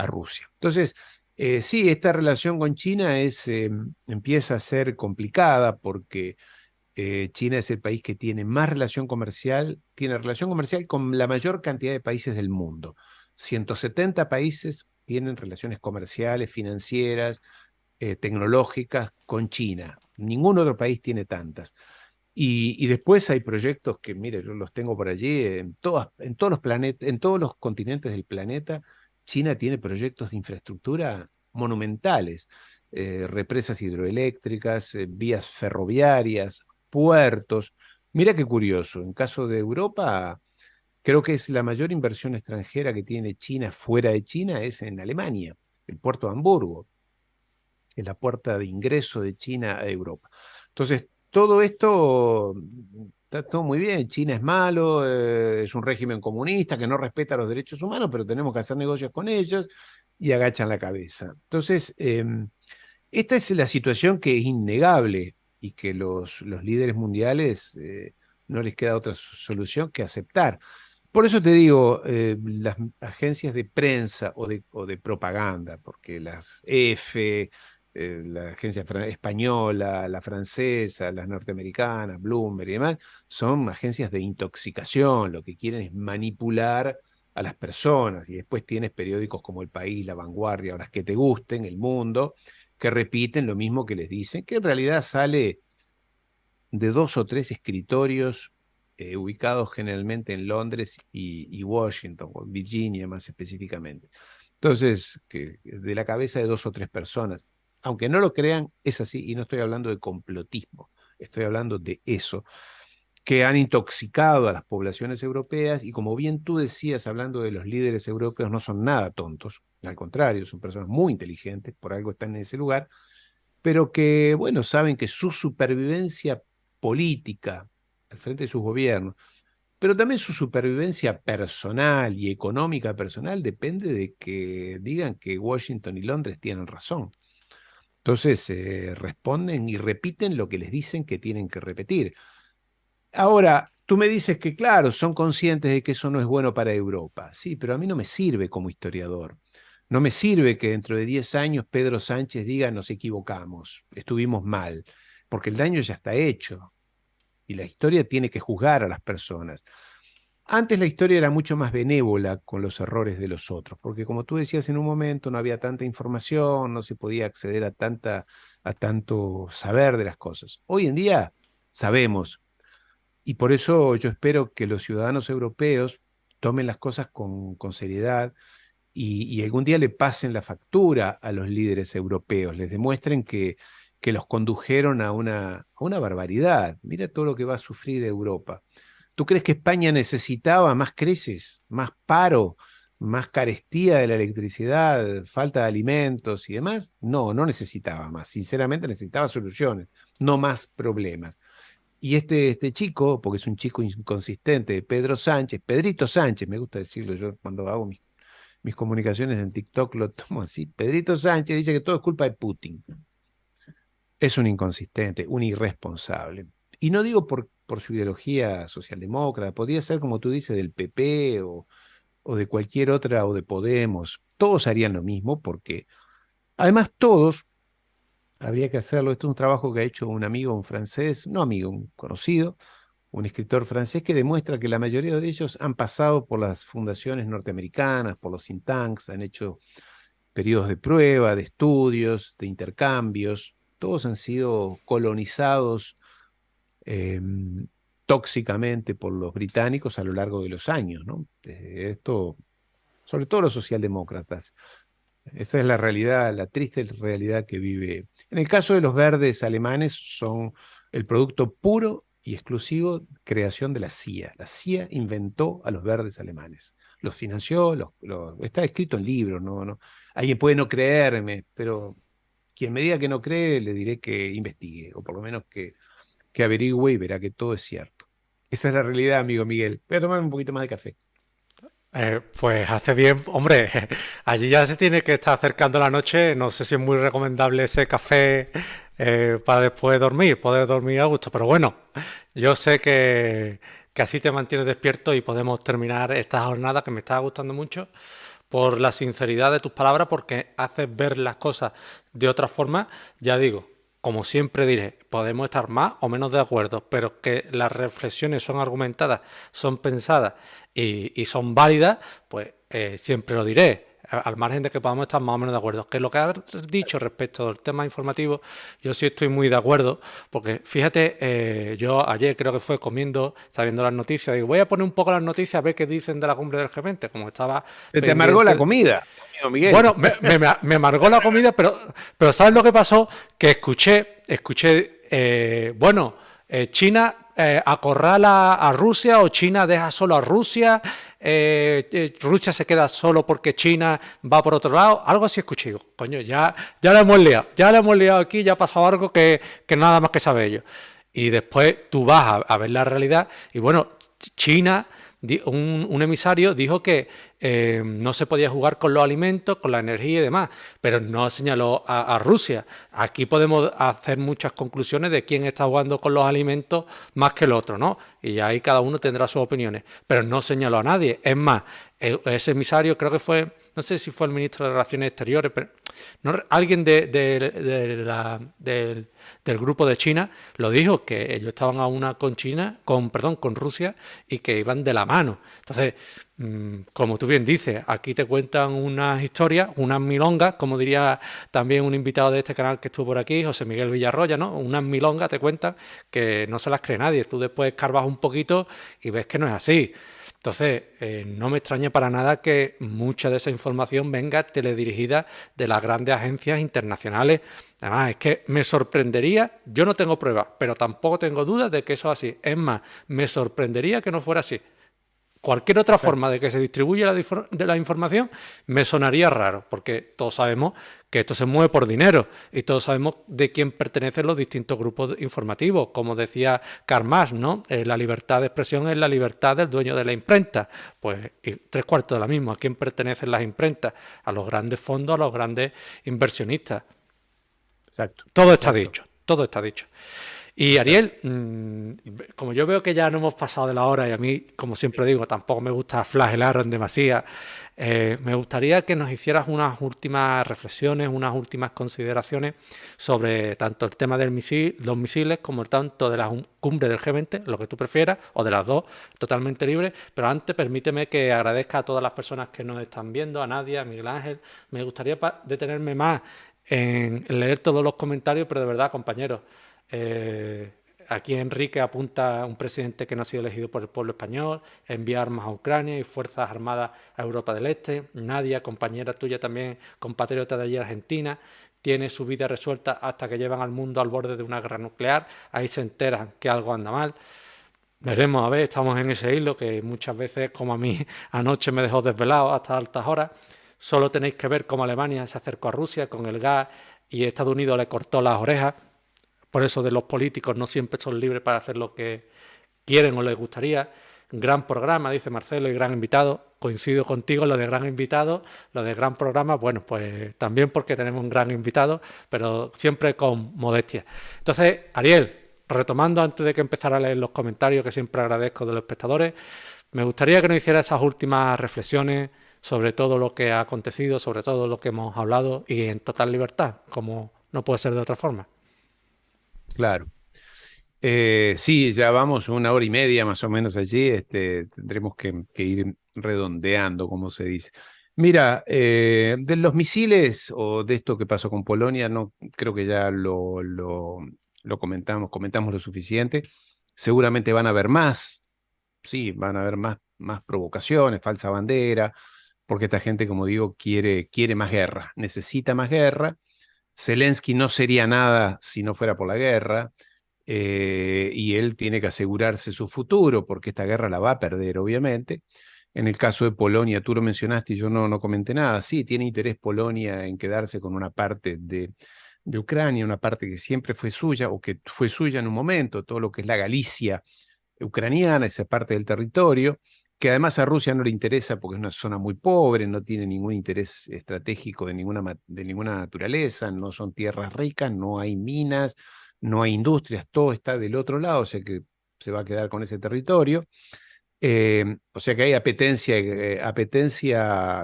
Rusia. Entonces, sí, esta relación con China empieza a ser complicada porque China es el país que tiene más tiene relación comercial con la mayor cantidad de países del mundo. 170 países tienen relaciones comerciales, financieras, tecnológicas con China. Ningún otro país tiene tantas. Y después hay proyectos que, mire, yo los tengo por allí, en todos los planetas, en todos los continentes del planeta, China tiene proyectos de infraestructura monumentales, represas hidroeléctricas, vías ferroviarias, puertos. Mira qué curioso, en caso de Europa, creo que es la mayor inversión extranjera que tiene China fuera de China es en Alemania, el puerto de Hamburgo, es la puerta de ingreso de China a Europa. Entonces, todo esto está todo muy bien. China es malo, es un régimen comunista que no respeta los derechos humanos, pero tenemos que hacer negocios con ellos y agachan la cabeza. Entonces, esta es la situación que es innegable y que los líderes mundiales no les queda otra solución que aceptar. Por eso te digo, las agencias de prensa o de propaganda, porque las EFE, la agencia española, la francesa, las norteamericanas, Bloomberg y demás, son agencias de intoxicación, lo que quieren es manipular a las personas y después tienes periódicos como El País, La Vanguardia, ahora que te gusten, El Mundo, que repiten lo mismo que les dicen, que en realidad sale de dos o tres escritorios ubicados generalmente en Londres y Washington, o Virginia más específicamente. Entonces, de la cabeza de dos o tres personas. Aunque no lo crean, es así, y no estoy hablando de complotismo, estoy hablando de eso, que han intoxicado a las poblaciones europeas, y como bien tú decías, hablando de los líderes europeos, no son nada tontos, al contrario, son personas muy inteligentes, por algo están en ese lugar, pero que, bueno, saben que su supervivencia política al frente de sus gobiernos, pero también su supervivencia personal y económica personal depende de que digan que Washington y Londres tienen razón. Entonces, responden y repiten lo que les dicen que tienen que repetir. Ahora, tú me dices que, claro, son conscientes de que eso no es bueno para Europa. Sí, pero a mí no me sirve como historiador. No me sirve que dentro de 10 años Pedro Sánchez diga nos equivocamos, estuvimos mal, porque el daño ya está hecho y la historia tiene que juzgar a las personas. Antes la historia era mucho más benévola con los errores de los otros, porque como tú decías en un momento, no había tanta información, no se podía acceder a tanto saber de las cosas. Hoy en día sabemos, y por eso yo espero que los ciudadanos europeos tomen las cosas con seriedad y algún día le pasen la factura a los líderes europeos, les demuestren que los condujeron a una barbaridad. Mira todo lo que va a sufrir Europa. ¿Tú crees que España necesitaba más crisis, más paro, más carestía de la electricidad, falta de alimentos y demás? No, no necesitaba más. Sinceramente necesitaba soluciones, no más problemas. Y este chico, porque es un chico inconsistente, Pedro Sánchez, Pedrito Sánchez, me gusta decirlo yo cuando hago mis comunicaciones en TikTok, lo tomo así. Pedrito Sánchez dice que todo es culpa de Putin. Es un inconsistente, un irresponsable. Y no digo por su ideología socialdemócrata, podría ser como tú dices del PP o de cualquier otra o de Podemos. Todos harían lo mismo porque además todos, habría que hacerlo, esto es un trabajo que ha hecho un amigo, un francés, no amigo, un conocido, un escritor francés que demuestra que la mayoría de ellos han pasado por las fundaciones norteamericanas, por los think tanks, han hecho periodos de prueba, de estudios, de intercambios, todos han sido colonizados eh, tóxicamente por los británicos a lo largo de los años, ¿no? Esto, sobre todo los socialdemócratas. Esta es la realidad, la triste realidad que vive. En el caso de los verdes alemanes, son el producto puro y exclusivo creación de la CIA. La CIA inventó a los verdes alemanes. Los financió, está escrito en libros, no. Alguien puede no creerme, pero quien me diga que no cree, le diré que investigue, o por lo menos que averigüe y verá que todo es cierto. Esa es la realidad, amigo Miguel. Voy a tomar un poquito más de café. Pues hace bien, hombre, allí ya se tiene que estar acercando la noche, no sé si es muy recomendable ese café para después dormir, poder dormir a gusto, pero bueno, yo sé que así te mantienes despierto y podemos terminar esta jornada que me está gustando mucho por la sinceridad de tus palabras, porque haces ver las cosas de otra forma, ya digo, como siempre diré, podemos estar más o menos de acuerdo, pero que las reflexiones son argumentadas, son pensadas y son válidas, pues siempre lo diré. Al margen de que podamos estar más o menos de acuerdo. Que lo que has dicho respecto al tema informativo, yo sí estoy muy de acuerdo, porque fíjate, yo ayer creo que fue comiendo, estaba viendo las noticias, digo, voy a poner un poco las noticias a ver qué dicen de la cumbre del G20, como estaba Se te amargó la pendiente. comida, amigo Miguel. Bueno, me amargó la comida, pero ¿sabes lo que pasó? Que escuché, bueno, China acorrala a Rusia o China deja solo a Rusia, Rusia se queda solo porque China va por otro lado, algo así escuché. Digo, coño, ya lo hemos liado, aquí, ya ha pasado algo que nada más que sabe ellos. Y después tú vas a ver la realidad y bueno, China un emisario dijo que no se podía jugar con los alimentos, con la energía y demás, pero no señaló a Rusia. Aquí podemos hacer muchas conclusiones de quién está jugando con los alimentos más que el otro, ¿no? Y ahí cada uno tendrá sus opiniones, pero no señaló a nadie. Es más, ese emisario creo que fue, no sé si fue el ministro de Relaciones Exteriores, pero no, alguien del grupo de China lo dijo, que ellos estaban a una con China, con Rusia, y que iban de la mano. Entonces, como tú bien dices, aquí te cuentan unas historias, unas milongas, como diría también un invitado de este canal que estuvo por aquí, José Miguel Villarroya, ¿no? Unas milongas te cuentan que no se las cree nadie. Tú después escarbas un poquito y ves que no es así. Entonces, no me extraña para nada que mucha de esa información venga teledirigida de las grandes agencias internacionales. Además, es que me sorprendería, yo no tengo pruebas, pero tampoco tengo dudas de que eso es así. Es más, me sorprendería que no fuera así. Cualquier otra Exacto. forma de que se distribuya la información me sonaría raro, porque todos sabemos que esto se mueve por dinero y todos sabemos de quién pertenecen los distintos grupos informativos. Como decía Karl Marx, ¿no? La libertad de expresión es la libertad del dueño de la imprenta. Pues y tres cuartos de la misma. ¿A quién pertenecen las imprentas? A los grandes fondos, a los grandes inversionistas. Exacto, Todo está exacto. dicho, todo está dicho. Y Exacto. Ariel, como yo veo que ya no hemos pasado de la hora y a mí, como siempre digo, tampoco me gusta flagelar en demasía, me gustaría que nos hicieras unas últimas reflexiones, unas últimas consideraciones sobre tanto el tema del los misiles como el tanto de la cumbre del G20, lo que tú prefieras, o de las dos, totalmente libre. Pero antes permíteme que agradezca a todas las personas que nos están viendo, a Nadia, a Miguel Ángel. Me gustaría detenerme más en leer todos los comentarios, pero de verdad, compañeros, eh, aquí Enrique apunta a un presidente que no ha sido elegido por el pueblo español, envía armas a Ucrania y fuerzas armadas a Europa del Este. Nadia, compañera tuya también, compatriota de allí Argentina, tiene su vida resuelta hasta que llevan al mundo al borde de una guerra nuclear. Ahí se enteran que algo anda mal. Veremos, a ver, estamos en ese hilo que muchas veces, como a mí anoche me dejó desvelado hasta altas horas. Solo tenéis que ver cómo Alemania se acercó a Rusia con el gas y Estados Unidos le cortó las orejas. Por eso de los políticos no siempre son libres para hacer lo que quieren o les gustaría. Gran programa, dice Marcelo, y gran invitado. Coincido contigo en lo de gran invitado, lo de gran programa, bueno, pues también porque tenemos un gran invitado, pero siempre con modestia. Entonces, Ariel, retomando antes de que empezara a leer los comentarios, que siempre agradezco de los espectadores, me gustaría que nos hiciera esas últimas reflexiones sobre todo lo que ha acontecido, sobre todo lo que hemos hablado y en total libertad, como no puede ser de otra forma. Claro. Sí, ya vamos 1 hora y media más o menos allí. Tendremos que ir redondeando, como se dice. Mira, de los misiles o de esto que pasó con Polonia, no creo que ya lo comentamos lo suficiente. Seguramente van a haber más, sí, van a haber más provocaciones, falsa bandera, porque esta gente, como digo, quiere más guerra, necesita más guerra. Zelensky no sería nada si no fuera por la guerra, y él tiene que asegurarse su futuro, porque esta guerra la va a perder, obviamente. En el caso de Polonia, tú lo mencionaste y yo no comenté nada. Sí, tiene interés Polonia en quedarse con una parte de Ucrania, una parte que siempre fue suya o que fue suya en un momento, todo lo que es la Galicia ucraniana, esa parte del territorio, que además a Rusia no le interesa porque es una zona muy pobre, no tiene ningún interés estratégico de ninguna naturaleza, no son tierras ricas, no hay minas, no hay industrias, todo está del otro lado, o sea que se va a quedar con ese territorio. O sea que hay apetencia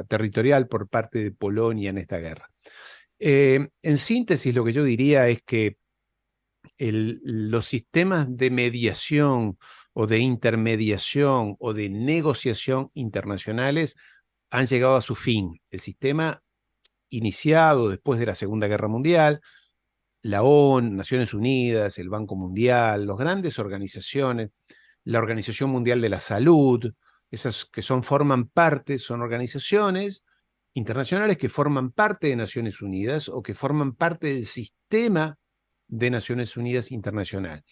territorial por parte de Polonia en esta guerra. En síntesis, lo que yo diría es que los sistemas de mediación o de intermediación o de negociación internacionales han llegado a su fin. El sistema iniciado después de la Segunda Guerra Mundial, la ONU, Naciones Unidas, el Banco Mundial, las grandes organizaciones, la Organización Mundial de la Salud, esas que forman parte, son organizaciones internacionales que forman parte de Naciones Unidas o que forman parte del sistema de Naciones Unidas internacional.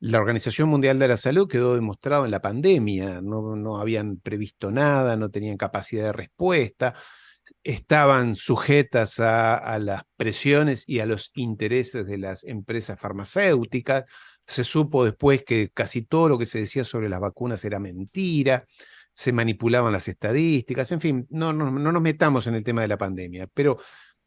La Organización Mundial de la Salud quedó demostrado en la pandemia, no habían previsto nada, no tenían capacidad de respuesta, estaban sujetas a las presiones y a los intereses de las empresas farmacéuticas. Se supo después que casi todo lo que se decía sobre las vacunas era mentira, se manipulaban las estadísticas, en fin, no nos metamos en el tema de la pandemia, pero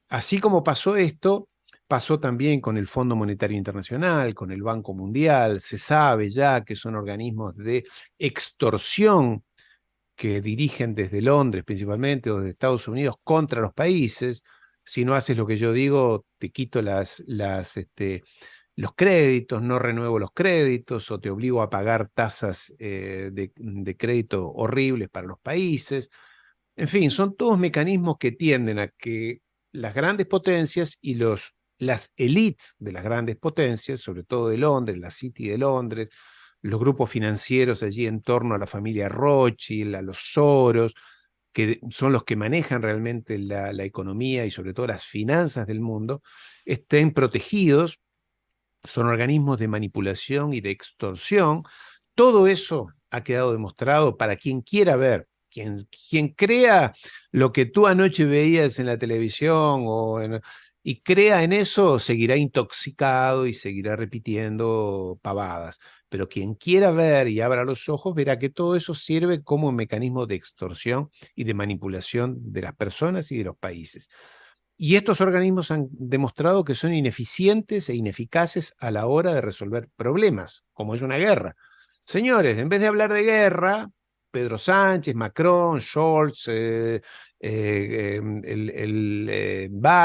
así como pasó esto, pasó también con el Fondo Monetario Internacional, con el Banco Mundial. Se sabe ya que son organismos de extorsión que dirigen desde Londres principalmente o desde Estados Unidos contra los países. Si no haces lo que yo digo, te quito los créditos, no renuevo los créditos o te obligo a pagar tasas de crédito horribles para los países. En fin, son todos mecanismos que tienden a que las grandes potencias y las élites de las grandes potencias, sobre todo de Londres, la City de Londres, los grupos financieros allí en torno a la familia Rothschild, a los Soros, que son los que manejan realmente la economía y sobre todo las finanzas del mundo, estén protegidos, son organismos de manipulación y de extorsión. Todo eso ha quedado demostrado para quien quiera ver. Quien crea lo que tú anoche veías en la televisión y crea en eso, seguirá intoxicado y seguirá repitiendo pavadas. Pero quien quiera ver y abra los ojos, verá que todo eso sirve como un mecanismo de extorsión y de manipulación de las personas y de los países. Y estos organismos han demostrado que son ineficientes e ineficaces a la hora de resolver problemas, como es una guerra. Señores, en vez de hablar de guerra, Pedro Sánchez, Macron, Scholz, Biden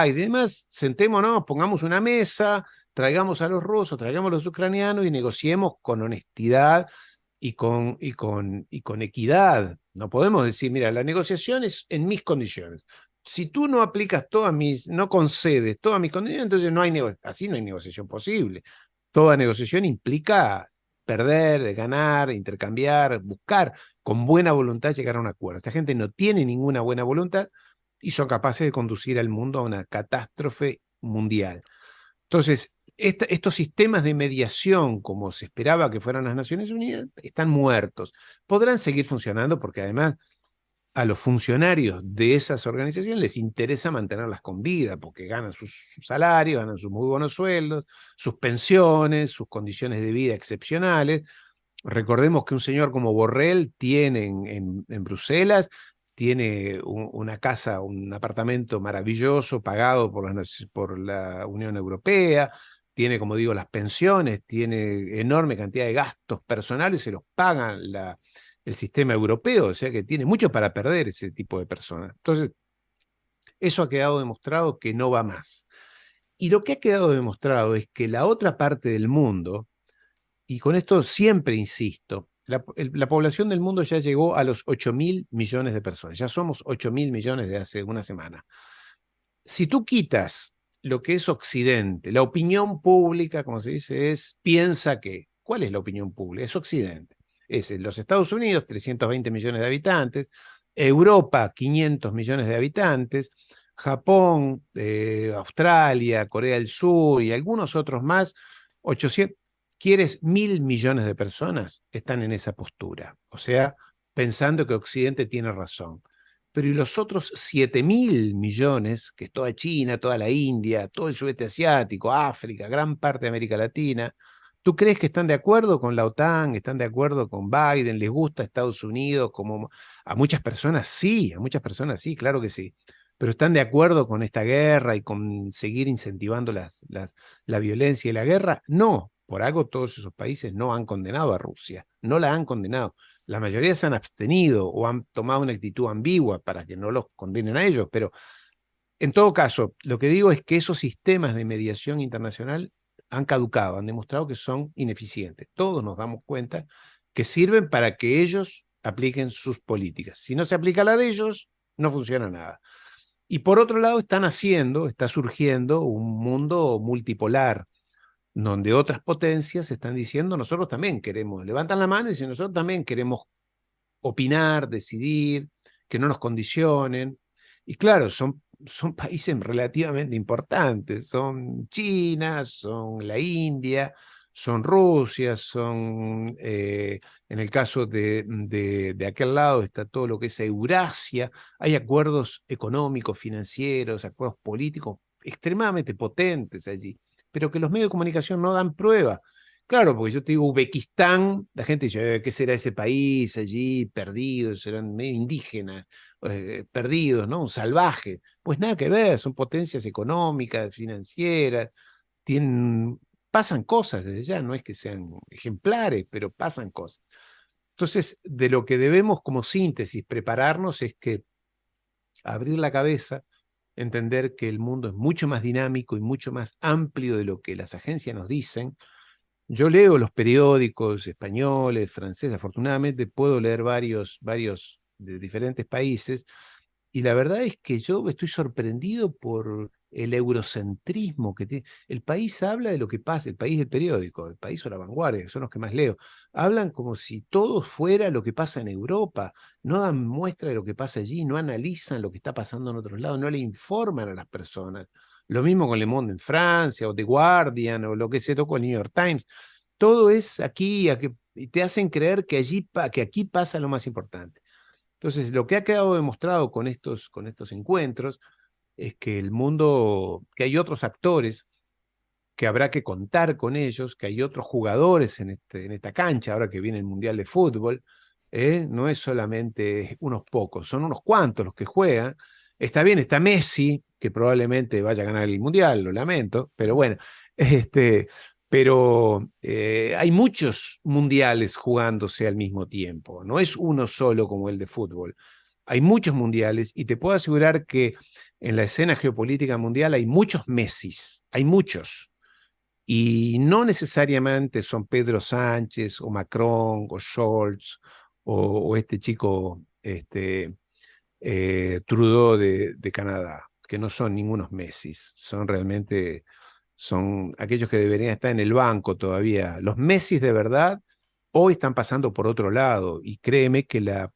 y demás, sentémonos, pongamos una mesa, traigamos a los rusos, traigamos a los ucranianos y negociemos con honestidad y con equidad. No podemos decir, mira, la negociación es en mis condiciones. Si tú no aplicas no concedes todas mis condiciones, entonces así no hay negociación posible. toda negociación implica perder, ganar, intercambiar, buscar con buena voluntad llegar a un acuerdo. Esta gente no tiene ninguna buena voluntad y son capaces de conducir al mundo a una catástrofe mundial. Entonces, estos sistemas de mediación, como se esperaba que fueran las Naciones Unidas, están muertos. Podrán seguir funcionando porque además a los funcionarios de esas organizaciones les interesa mantenerlas con vida, porque ganan sus salarios, ganan sus muy buenos sueldos, sus pensiones, sus condiciones de vida excepcionales. Recordemos que un señor como Borrell tiene en Bruselas, tiene una casa, un apartamento maravilloso pagado por la Unión Europea, tiene, como digo, las pensiones, tiene enorme cantidad de gastos personales, se los paga el sistema europeo, o sea que tiene mucho para perder ese tipo de personas. Entonces, eso ha quedado demostrado que no va más. Y lo que ha quedado demostrado es que la otra parte del mundo, y con esto siempre insisto, la población del mundo ya llegó a los 8.000 millones de personas, ya somos 8.000 millones de hace una semana. Si tú quitas lo que es Occidente, la opinión pública, como se dice, piensa que, ¿cuál es la opinión pública? Es Occidente. Es en los Estados Unidos, 320 millones de habitantes, Europa, 500 millones de habitantes, Japón, Australia, Corea del Sur y algunos otros más, 800, ¿quieres 1.000 millones de personas? Están en esa postura, o sea, pensando que Occidente tiene razón. Pero ¿y los otros 7.000 millones, que es toda China, toda la India, todo el sudeste asiático, África, gran parte de América Latina? ¿Tú crees que están de acuerdo con la OTAN, están de acuerdo con Biden, les gusta Estados Unidos? Como a muchas personas sí, a muchas personas sí, claro que sí. Pero ¿están de acuerdo con esta guerra y con seguir incentivando la violencia y la guerra? No, por algo todos esos países no han condenado a Rusia, no la han condenado. La mayoría se han abstenido o han tomado una actitud ambigua para que no los condenen a ellos, pero en todo caso, lo que digo es que esos sistemas de mediación internacional han caducado, han demostrado que son ineficientes. Todos nos damos cuenta que sirven para que ellos apliquen sus políticas. Si no se aplica la de ellos, no funciona nada. Y por otro lado, está surgiendo un mundo multipolar, donde otras potencias están diciendo, nosotros también queremos, levantan la mano y dicen, nosotros también queremos opinar, decidir, que no nos condicionen. Y claro, son países relativamente importantes, son China, son la India, son Rusia, son, en el caso de aquel lado está todo lo que es Eurasia, hay acuerdos económicos, financieros, acuerdos políticos extremadamente potentes allí, pero que los medios de comunicación no dan prueba. Claro, porque yo te digo Uzbekistán, la gente dice, ¿qué será ese país allí perdido? Serán medio indígenas, perdidos, ¿no? Un salvaje. Pues nada que ver, son potencias económicas, financieras, tienen, pasan cosas desde ya, no es que sean ejemplares, pero pasan cosas. Entonces, de lo que debemos como síntesis prepararnos es que abrir la cabeza, entender que el mundo es mucho más dinámico y mucho más amplio de lo que las agencias nos dicen. Yo leo los periódicos españoles, franceses, afortunadamente puedo leer varios de diferentes países, y la verdad es que yo estoy sorprendido por el eurocentrismo que tiene. El país habla de lo que pasa, el país del periódico, el país o la vanguardia, que son los que más leo, hablan como si todo fuera lo que pasa en Europa, no dan muestra de lo que pasa allí, no analizan lo que está pasando en otros lados, no le informan a las personas. Lo mismo con Le Monde en Francia, o The Guardian, o lo que se tocó el New York Times. Todo es aquí, y te hacen creer que aquí pasa lo más importante. Entonces, lo que ha quedado demostrado con estos encuentros es que el mundo, que hay otros actores, que habrá que contar con ellos, que hay otros jugadores en esta cancha, ahora que viene el Mundial de Fútbol, no es solamente unos pocos, son unos cuantos los que juegan. Está bien, está Messi, que probablemente vaya a ganar el Mundial, lo lamento, pero bueno, este, pero hay muchos mundiales jugándose al mismo tiempo, no es uno solo como el de fútbol. Hay muchos mundiales y te puedo asegurar que en la escena geopolítica mundial hay muchos Messis, hay muchos. Y no necesariamente son Pedro Sánchez o Macron o Scholz o este chico Trudeau de Canadá, que no son ningunos Messis, son realmente son aquellos que deberían estar en el banco todavía. Los Messi de verdad hoy están pasando por otro lado y créeme que la,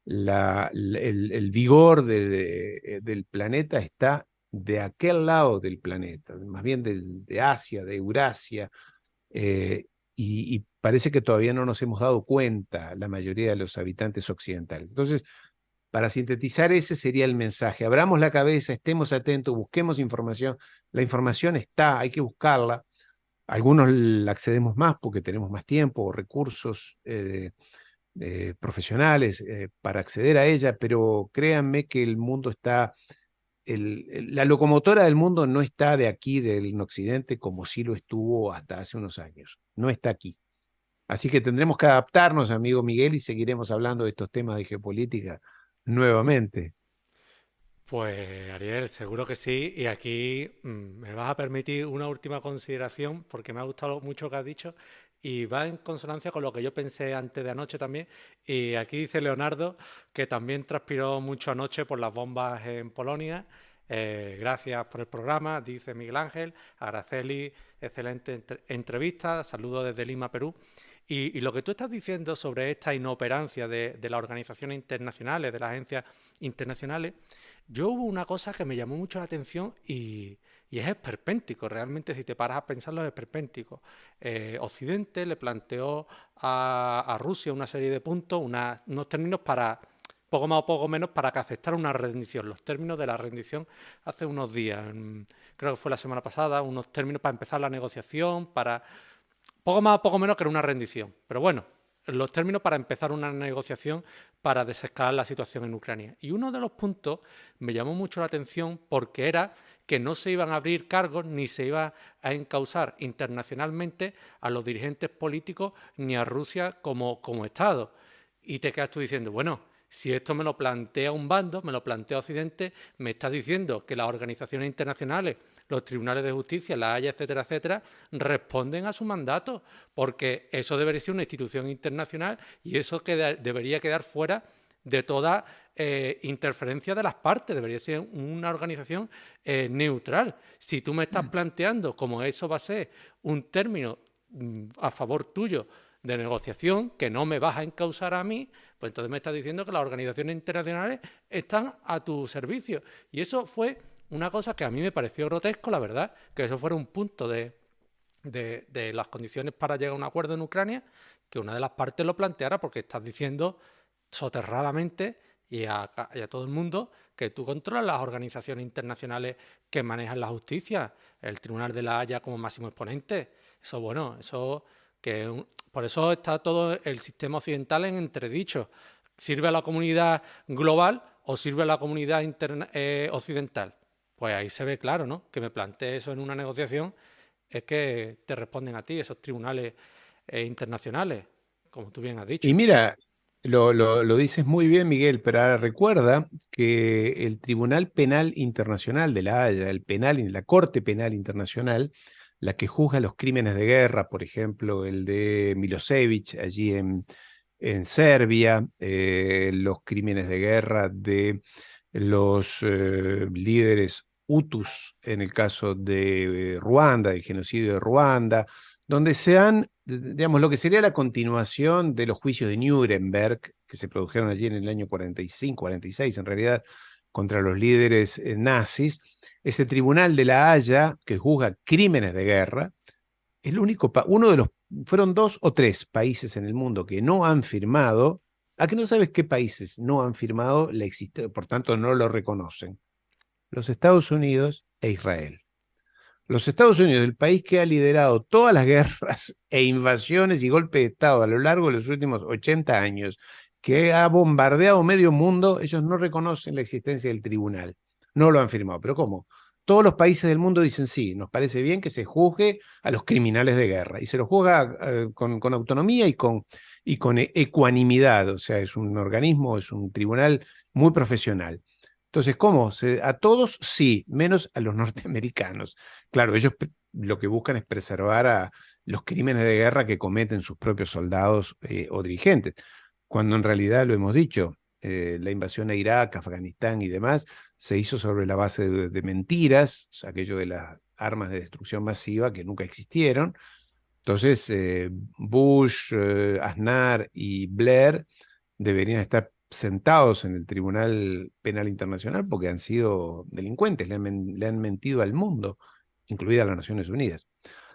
el vigor del planeta está de aquel lado del planeta, más bien de Asia, de Eurasia, y parece que todavía no nos hemos dado cuenta la mayoría de los habitantes occidentales. Entonces, para sintetizar, ese sería el mensaje. Abramos la cabeza, estemos atentos, busquemos información. La información está, hay que buscarla. Algunos la accedemos más porque tenemos más tiempo o recursos profesionales para acceder a ella, pero créanme que el mundo está, la locomotora del mundo no está de aquí, del occidente, como sí lo estuvo hasta hace unos años. No está aquí. Así que tendremos que adaptarnos, amigo Miguel, y seguiremos hablando de estos temas de geopolítica nuevamente. Pues Ariel, seguro que sí. Y aquí me vas a permitir una última consideración porque me ha gustado mucho lo que has dicho y va en consonancia con lo que yo pensé antes de anoche también. Y aquí dice Leonardo que también transpiró mucho anoche por las bombas en Polonia. Gracias por el programa, dice Miguel Ángel. Araceli, excelente entrevista. Saludos desde Lima, Perú. Y lo que tú estás diciendo sobre esta inoperancia de las organizaciones internacionales, de las agencias internacionales, yo hubo una cosa que me llamó mucho la atención y es esperpéntico, realmente si te paras a pensarlo es esperpéntico. Occidente le planteó a Rusia una serie de puntos, unos términos para, poco más o poco menos, para que aceptara una rendición. Los términos de la rendición hace unos días, creo que fue la semana pasada, unos términos para empezar la negociación, para poco más o poco menos que era una rendición. Pero bueno, los términos para empezar una negociación para desescalar la situación en Ucrania. Y uno de los puntos me llamó mucho la atención porque era que no se iban a abrir cargos ni se iba a encausar internacionalmente a los dirigentes políticos ni a Rusia como Estado. Y te quedas tú diciendo, bueno, si esto me lo plantea un bando, me lo plantea Occidente, me está diciendo que las organizaciones internacionales, los tribunales de justicia, la Haya, etcétera, etcétera, responden a su mandato, porque eso debería ser una institución internacional y eso debería quedar fuera de toda interferencia de las partes, debería ser una organización neutral. Si tú me estás planteando como eso va a ser un término a favor tuyo de negociación que no me vas a encausar a mí, pues entonces me estás diciendo que las organizaciones internacionales están a tu servicio. Y eso fue una cosa que a mí me pareció grotesco, la verdad, que eso fuera un punto de las condiciones para llegar a un acuerdo en Ucrania, que una de las partes lo planteara, porque estás diciendo soterradamente y a todo el mundo que tú controlas las organizaciones internacionales que manejan la justicia, el Tribunal de la Haya como máximo exponente. Eso, bueno, eso por eso está todo el sistema occidental en entredicho. ¿Sirve a la comunidad global o sirve a la comunidad occidental? Pues ahí se ve claro, ¿no? Que me plantee eso en una negociación es que te responden a ti esos tribunales internacionales, como tú bien has Y dicho. mira, lo dices muy bien, Miguel, pero ahora recuerda que el Tribunal Penal Internacional de La Haya, la Corte Penal Internacional, la que juzga los crímenes de guerra, por ejemplo, el de Milosevic allí en Serbia, los crímenes de guerra de los líderes Hutus en el caso de Ruanda, del genocidio de Ruanda, donde se han, digamos, lo que sería la continuación de los juicios de Nuremberg, que se produjeron allí en el año 45, 46, en realidad, contra los líderes nazis. Ese tribunal de La Haya, que juzga crímenes de guerra, el único, uno de los, fueron dos o tres países en el mundo que no han firmado. ¿A que no sabes qué países no han firmado la existencia, por tanto no lo reconocen? Los Estados Unidos e Israel. Los Estados Unidos, el país que ha liderado todas las guerras e invasiones y golpes de Estado a lo largo de los últimos 80 años, que ha bombardeado medio mundo, ellos no reconocen la existencia del tribunal. No lo han firmado. ¿Pero cómo? Todos los países del mundo dicen sí, nos parece bien que se juzgue a los criminales de guerra. Y se los juzga con autonomía y con ecuanimidad. O sea, es un organismo, es un tribunal muy profesional. Entonces, ¿cómo? A todos sí, menos a los norteamericanos. Claro, ellos lo que buscan es preservar a los crímenes de guerra que cometen sus propios soldados o dirigentes, cuando en realidad lo hemos dicho, la invasión a Irak, Afganistán y demás se hizo sobre la base de mentiras, o sea, aquello de armas de destrucción masiva que nunca existieron. Entonces, Bush, Aznar y Blair deberían estar sentados en el Tribunal Penal Internacional porque han sido delincuentes, le han mentido al mundo, incluidas las Naciones Unidas.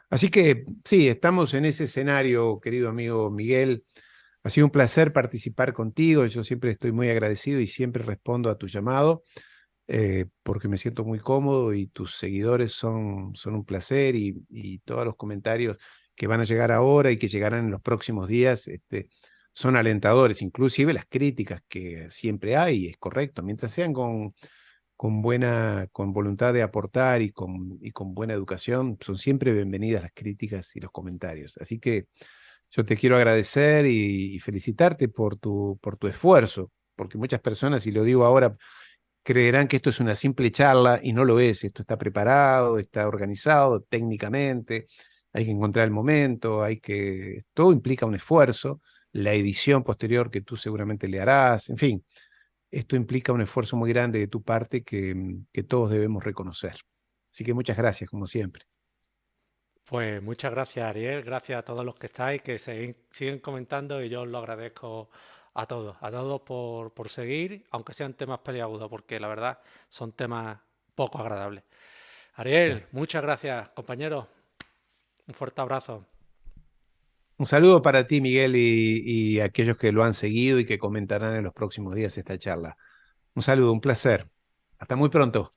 Así que sí, estamos en ese escenario, querido amigo Miguel. Ha sido un placer participar contigo. Yo siempre estoy muy agradecido y siempre respondo a tu llamado porque me siento muy cómodo y tus seguidores son un placer y todos los comentarios que van a llegar ahora y que llegarán en los próximos días son alentadores, inclusive las críticas que siempre hay, es correcto, mientras sean con voluntad de aportar y con buena educación, son siempre bienvenidas las críticas y los comentarios. Así que yo te quiero agradecer y felicitarte por tu esfuerzo, porque muchas personas, y lo digo ahora, creerán que esto es una simple charla y no lo es. Esto está preparado, está organizado técnicamente, hay que encontrar el momento, todo implica un esfuerzo, la edición posterior que tú seguramente le harás, en fin, esto implica un esfuerzo muy grande de tu parte que todos debemos reconocer. Así que muchas gracias, como siempre. Pues muchas gracias, Ariel. Gracias a todos los que estáis, que siguen comentando y yo os lo agradezco a todos por seguir, aunque sean temas peliagudos, porque la verdad son temas poco agradables. Ariel, muchas gracias, compañero. Un fuerte abrazo. Un saludo para ti, Miguel, y aquellos que lo han seguido y que comentarán en los próximos días esta charla. Un saludo, un placer. Hasta muy pronto.